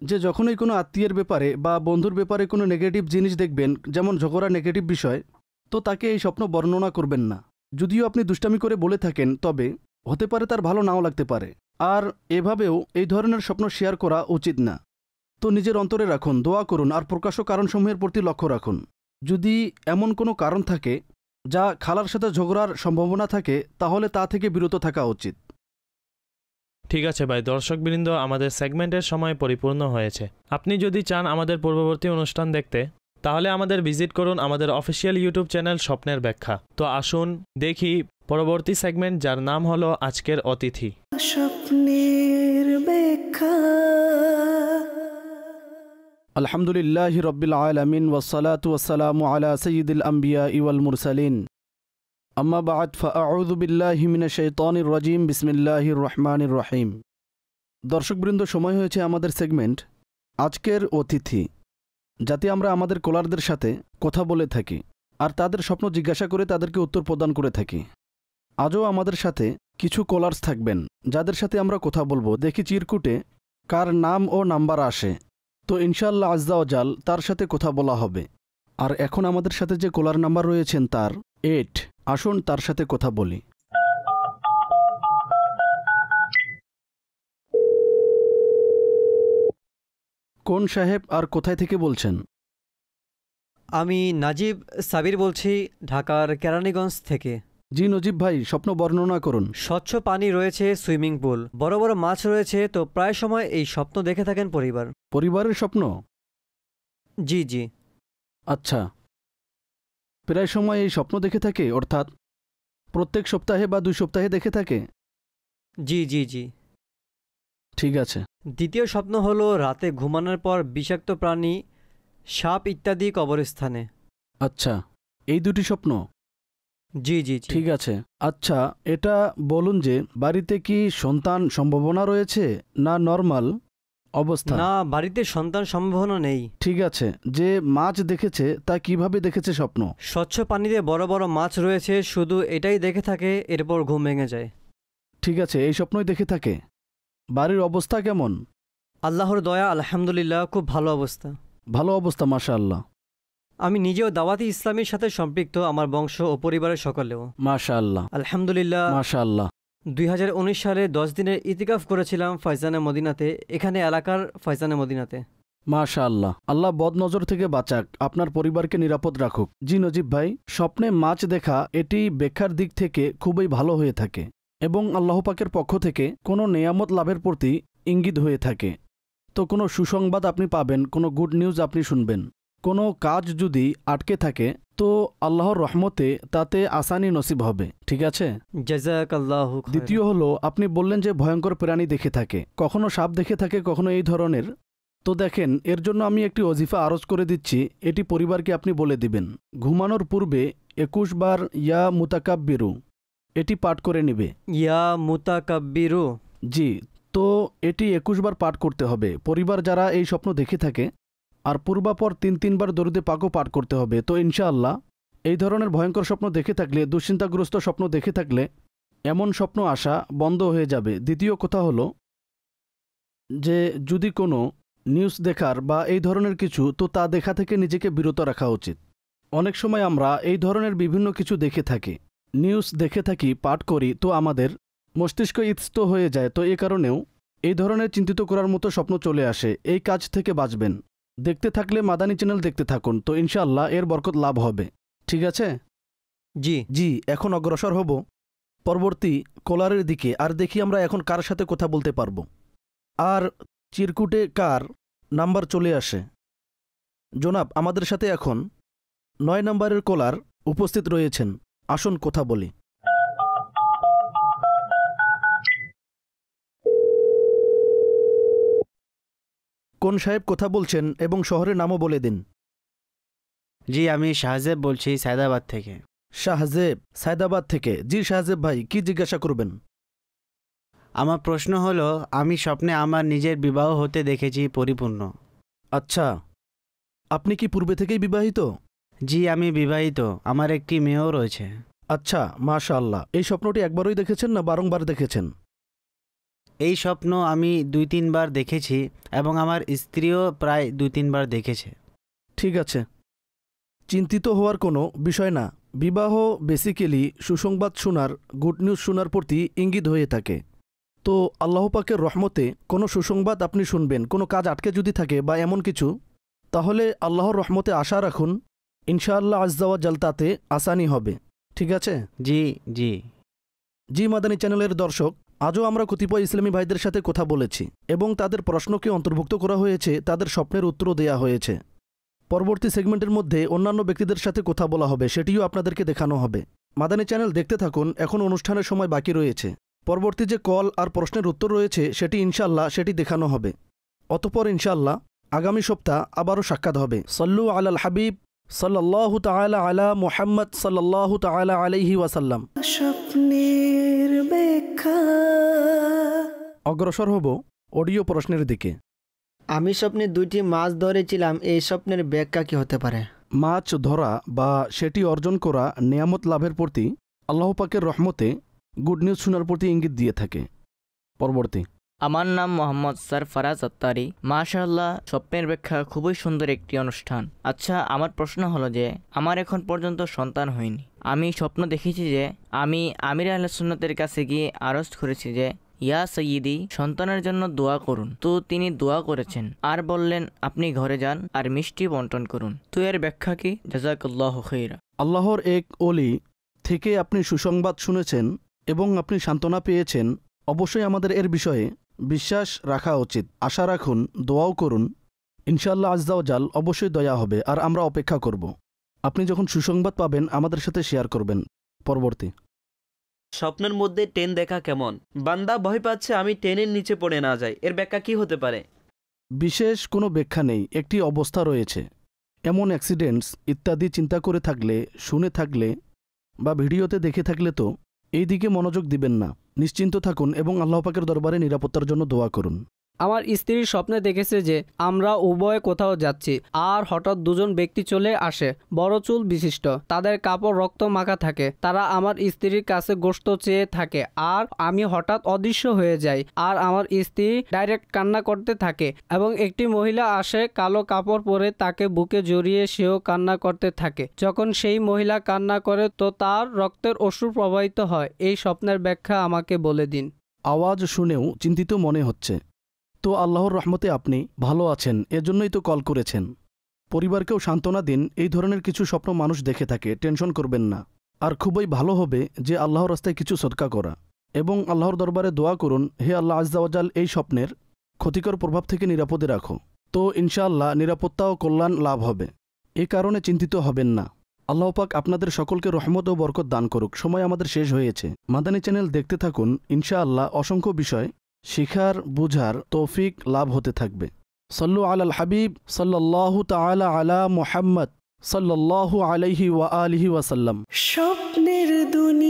যে যখনই কোনো আত্মীয়ের ব্যাপারে বা বন্ধুর ব্যাপারে কোনো নেগেটিভ জিনিস দেখবেন, যেমন ঝগড়া নেগেটিভ বিষয়, তো তাকে এই স্বপ্ন বর্ণনা করবেন না। যদিও আপনি দুষ্টামি করে বলে থাকেন, তবে হতে পারে তার ভালো নাও লাগতে পারে। আর এভাবেও এই ধরনের স্বপ্ন শেয়ার করা উচিত না। তো নিজের অন্তরে রাখুন, দোয়া করুন আর প্রকাশ্য কারণসমূহের প্রতি লক্ষ্য রাখুন। যদি এমন কোনো কারণ থাকে যা খালার সাথে ঝগড়ার সম্ভাবনা থাকে, তাহলে তা থেকে বিরত থাকা উচিত। ঠিক আছে ভাই, দর্শকবৃন্দ, আমাদের সেগমেন্টের সময় পরিপূর্ণ হয়েছে। আপনি যদি চান আমাদের পূর্ববর্তী অনুষ্ঠান দেখতে, তাহলে আমাদের ভিজিট করুন আমাদের অফিসিয়াল ইউটিউব চ্যানেল স্বপ্নের ব্যাখ্যা। তো আসুন দেখি পরবর্তী সেগমেন্ট, যার নাম হলো আজকের অতিথি। স্বপ্নের ব্যাখ্যা। আলহামদুলিল্লাহি রব্বিল আলামিন ওয়াসসালাতু ওয়াসসালামু আলা সাইয়্যিদিল আম্বিয়া ওয়াল মুরসালিন। আম্মা বা'দ, ফাআউযু বিল্লাহি মিনাশ শাইতানির রাজিম। বিসমিল্লাহির রহমানির রহিম। দর্শকবৃন্দ, সময় হয়েছে আমাদের সেগমেন্ট আজকের অতিথি, যাতে আমরা আমাদের কলারদের সাথে কথা বলে থাকি আর তাদের স্বপ্ন জিজ্ঞাসা করে তাদেরকে উত্তর প্রদান করে থাকি। আজও আমাদের সাথে কিছু কলার্স থাকবেন যাদের সাথে আমরা কথা বলবো। দেখি চিরকুটে কার নাম ও নাম্বার আসে, তো ইনশাআল্লাহ আজ্জা ও জাল তার সাথে কথা বলা হবে। আর এখন আমাদের সাথে যে কলার নাম্বার রয়েছেন তার 8। আসুন তার সাথে কথা বলি। কোন সাহেব আর কোথায় থেকে বলছেন? আমি নাজিব সাবির বলছি, ঢাকার কেরানীগঞ্জ থেকে। জি নজিব ভাই, স্বপ্ন বর্ণনা করুন। স্বচ্ছ পানি রয়েছে, সুইমিং পুল, বড় বড় মাছ রয়েছে, তো প্রায় সময় এই স্বপ্ন দেখে থাকেন পরিবারের স্বপ্ন? জি জি। আচ্ছা, প্রায় সময় এই স্বপ্ন দেখে থাকে, অর্থাৎ প্রত্যেক সপ্তাহে বা 2 সপ্তাহে দেখে থাকে? জি জি জি। ঠিক আছে। দ্বিতীয় স্বপ্ন হলো রাতে ঘুমানোর পর বিষাক্ত প্রাণী, সাপ ইত্যাদি কবরস্থানে। আচ্ছা, এই 2টি স্বপ্ন? জি জি জি। ঠিক আছে। আচ্ছা, এটা বলুন যে বাড়িতে কি সন্তান সম্ভাবনা রয়েছে না নরমাল অবস্থা? না, বাড়িতে সন্তান সম্ভাবনা নেই। ঠিক আছে। যে মাছ দেখেছে তা কিভাবে দেখেছে স্বপ্ন? স্বচ্ছ পানিতে বড় বড় মাছ রয়েছে, শুধু এটাই দেখে থাকে, এরপর ঘুম ভেঙে যায়। ঠিক আছে, এই স্বপ্নই দেখে থাকে। বাড়ির অবস্থা কেমন? আল্লাহর দয়া, আলহামদুলিল্লাহ, খুব ভালো অবস্থা। ভালো অবস্থা, মাশাআল্লাহ। আমি নিজেও দাওয়াতি ইসলামের সাথে সম্পৃক্ত, আমার বংশ ও পরিবারের সকলেও। মাশাআল্লাহ, আলহামদুলিল্লাহ। মাশাআল্লাহ। 2019 সালে 10 দিনের ইতিকাফ করেছিলাম ফয়জানে মদিনাতে, এখানে এলাকার ফয়জানে মদিনাতে। মাশাআল্লাহ, আল্লাহ বদনজর থেকে বাঁচাক, আপনার পরিবারকে নিরাপদ রাখুক। জি নজিব ভাই, স্বপ্নে মাছ দেখা এটি ব্যাখ্যার দিক থেকে খুবই ভালো হয়ে থাকে এবং আল্লাহ পাকের পক্ষ থেকে কোনো নেয়ামত লাভের প্রতি ইঙ্গিত হয়ে থাকে। তো কোনো সুসংবাদ আপনি পাবেন, কোনো গুড নিউজ আপনি শুনবেন। কোনো কাজ যদি আটকে থাকে তো আল্লাহর রহমতে তাতে আসানি নসিব হবে। ঠিক আছে, জাযাকাল্লাহু খায়রান। দ্বিতীয় হলো, আপনি বললেন যে ভয়ঙ্কর প্রাণী দেখে থাকে, কখনো সাপ দেখে থাকে, কখনো এই ধরনের। তো দেখেন, এর জন্য আমি একটি ওজিফা আরজ করে দিচ্ছি, এটি পরিবারকে আপনি বলে দিবেন। ঘুমানোর পূর্বে 21 বার ইয়া মুতাকাব্বিরু এটি পাঠ করে নেবে। ইয়া মুতাকাব্বিরু? জি, তো এটি 21 বার পাঠ করতে হবে পরিবার যারা এই স্বপ্ন দেখে থাকে। আর পূর্বাপর 3 বার দরুদে পাকও পাঠ করতে হবে। তো ইনশাআল্লাহ এই ধরনের ভয়ঙ্কর স্বপ্ন দেখে থাকলে, দুশ্চিন্তাগ্রস্ত স্বপ্ন দেখে থাকলে এমন স্বপ্ন আসা বন্ধ হয়ে যাবে। দ্বিতীয় কথা হলো যে যদি কোনো নিউজ দেখার বা এই ধরনের কিছু, তো তা দেখা থেকে নিজেকে বিরত রাখা উচিত। অনেক সময় আমরা এই ধরনের বিভিন্ন কিছু দেখে থাকি, নিউজ দেখে থাকি, পাঠ করি, তো আমাদের মস্তিষ্ক ইতস্ত হয়ে যায়। তো এ কারণেও এই ধরনের চিন্তিত করার মতো স্বপ্ন চলে আসে। এই কাজ থেকে বাঁচবেন। দেখতে থাকলে মাদানী চ্যানেল দেখতে থাকুন, তো ইনশাআল্লাহ এর বরকত লাভ হবে। ঠিক আছে? জি, এখন অগ্রসর হব পরবর্তী কলারের দিকে, আর দেখি আমরা এখন কার সাথে কথা বলতে পারবো। আর চিরকুটে কার নাম্বার চলে আসে। জনাব, আমাদের সাথে এখন 9 নম্বরের কলার উপস্থিত রয়েছেন। আসুন কথা বলি। কোন সাহেব কথা বলছেন এবং শহরের নামও বলে দিন। জি, আমি শাহজেব বলছি সায়দাবাদ থেকে। শাহজেব, সায়দাবাদ থেকে। জি শাহজেব ভাই, কি জিজ্ঞাসা করবেন? আমার প্রশ্ন হলো, আমি স্বপ্নে আমার নিজের বিবাহ হতে দেখেছি পরিপূর্ণ। আচ্ছা, আপনি কি পূর্বে থেকেই বিবাহিত? জি, আমি বিবাহিত। আমার একটি মেয়েও রয়েছে। আচ্ছা, মাশাআল্লাহ। এই স্বপ্নটি একবারই দেখেছেন না বারংবার দেখেছেন? এই স্বপ্ন আমি 2-3 বার দেখেছি এবং আমার স্ত্রীও প্রায় 2-3 বার দেখেছে। ঠিক আছে, চিন্তিত হওয়ার কোনো বিষয় না। বিবাহ বেসিক্যালি সুসংবাদ শোনার, গুড নিউজ শোনার প্রতি ইঙ্গিত হয়ে থাকে। তো আল্লাহ পাকের রহমতে কোনো সুসংবাদ আপনি শুনবেন, কোনো কাজ আটকে যদি থাকে বা এমন কিছু, তাহলে আল্লাহর রহমতে আশা রাখুন ইনশাআল্লাহ আজ্জা ওয়া জাল তাতে আসানি হবে। ঠিক আছে? জি জি জি মাদানী চ্যানেলের দর্শক, আজও আমরা কতিপয় ইসলামী ভাইদের সাথে কথা বলেছি এবং তাদের প্রশ্নকে অন্তর্ভুক্ত করা হয়েছে, তাদের স্বপ্নের উত্তরও দেয়া হয়েছে। পরবর্তী সেগমেন্টের মধ্যে অন্যান্য ব্যক্তিদের সাথে কথা বলা হবে, সেটিও আপনাদেরকে দেখানো হবে। মাদানী চ্যানেল দেখতে থাকুন, এখন অনুষ্ঠানের সময় বাকি রয়েছে। পরবর্তী যে কল আর প্রশ্নের উত্তর রয়েছে সেটি ইনশাআল্লাহ সেটি দেখানো হবে। অতঃপর ইনশাআল্লাহ আগামী সপ্তাহ আবারও সাক্ষাৎ হবে। সল্লু আলাল হাবিব সাল্লাল্লাহু তাআলা আলা মুহাম্মদ সাল্লাল্লাহু তাআলা আলাইহি ওয়াসাল্লাম। স্বপ্নের ব্যাখ্যা। অগ্রসর হব অডিও প্রশ্নের দিকে। আমি স্বপ্নে 2টি মাছ ধরেছিলাম, এই স্বপ্নের ব্যাখ্যা কি হতে পারে? মাছ ধরা বা সেটি অর্জন করা নিয়ামত লাভের প্রতি আল্লাহ পাকের রহমতে গুড নিউজ শোনার প্রতি ইঙ্গিত দিয়ে থাকে। পরবর্তী। আমার নাম মোহাম্মদ সরফরাজ আত্তারি। মাশাআল্লাহ, স্বপ্নের ব্যাখ্যা খুবই সুন্দর একটি অনুষ্ঠান। আচ্ছা, আমার প্রশ্ন হলো যে আমার এখন পর্যন্ত সন্তান হয়নি। আমি স্বপ্ন দেখেছি যে আমি আমির আহলে সুন্নতের কাছে গিয়ে আরজ করেছি যে ইয়া সৈয়দি, সন্তানের জন্য দোয়া করুন। তো তিনি দোয়া করেছেন আর বললেন আপনি ঘরে যান আর মিষ্টি বন্টন করুন। তো এর ব্যাখ্যা কি? জাযাকাল্লাহু খাইরা। আল্লাহর এক ওলি থেকে আপনি সুসংবাদ শুনেছেন এবং আপনি সান্ত্বনা পেয়েছেন। অবশ্যই আমাদের এর বিষয়ে বিশ্বাস রাখা উচিত। আশা রাখুন, দোয়াও করুন, ইনশাআল্লাহ আজ্জা ওয়া জাল অবশ্যই দয়া হবে আর আমরা অপেক্ষা করব। আপনি যখন সুসংবাদ পাবেন আমাদের সাথে শেয়ার করবেন। পরবর্তী। স্বপ্নের মধ্যে ট্রেন দেখা কেমন? বান্দা ভয় পাচ্ছে আমি ট্রেনের নিচে পড়ে না যাই, এর ব্যাখ্যা কি হতে পারে? বিশেষ কোনো ব্যাখ্যা নেই, একটি অবস্থা রয়েছে। এমন অ্যাক্সিডেন্টস ইত্যাদি চিন্তা করে থাকলে, শুনে থাকলে বা ভিডিওতে দেখে থাকলে তো এই দিকে মনোযোগ দিবেন না। নিশ্চিন্ত থাকুন এবং আল্লাহ পাকের দরবারে নিরাপত্তার জন্য দোয়া করুন। আমার স্ত্রীর স্বপ্নে দেখেছে যে আমরা উভয়ে কোথাও যাচ্ছি আর হঠাৎ দুজন ব্যক্তি চলে আসে, বড় চুল বিশিষ্ট, তাদের কাপড় রক্ত মাখা থাকে। তারা আমার স্ত্রীর কাছে গোশত চেয়ে থাকে আর আমি হঠাৎ অদৃশ্য হয়ে যাই আর আমার স্ত্রী ডাইরেক্ট কান্না করতে থাকে এবং একটি মহিলা আসে কালো কাপড় পরে তাকে বুকে জড়িয়ে সেও কান্না করতে থাকে। যখন সেই মহিলা কান্না করে তো তার রক্তের অশ্রু প্রবাহিত হয়। এই স্বপ্নের ব্যাখ্যা আমাকে বলে দিন। আওয়াজ শুনেও চিন্তিত মনে হচ্ছে, তো আল্লাহর রহমতে আপনি ভালো আছেন, এজন্যই তো কল করেছেন। পরিবারকেও সান্ত্বনা দিন, এই ধরনের কিছু স্বপ্ন মানুষ দেখে থাকে, টেনশন করবেন না। আর খুবই ভালো হবে যে আল্লাহর রাস্তায় কিছু সদকা করা এবং আল্লাহর দরবারে দোয়া করুন, হে আল্লাহ আজ্জা ওয়া জাল এই স্বপ্নের ক্ষতিকর প্রভাব থেকে নিরাপদে রাখো। তো ইনশাআল্লাহ নিরাপত্তা ও কল্যাণ লাভ হবে। এ কারণে চিন্তিত হবেন না। আল্লাহ পাক আপনাদের সকলকে রহমত ও বরকত দান করুক। সময় আমাদের শেষ হয়েছে। মাদানী চ্যানেল দেখতে থাকুন, ইনশাআল্লাহ অসংখ্য বিষয় শিখার, বুঝার তৌফিক লাভ হতে থাকবে। সল্লু আলাল হাবিব সাল্লাল্লাহু তাআলা আলা মুহাম্মদ সাল্লাল্লাহু আলাইহি ওয়া আলিহি ওয়াসাল্লাম। স্বপ্নের দুনিয়া।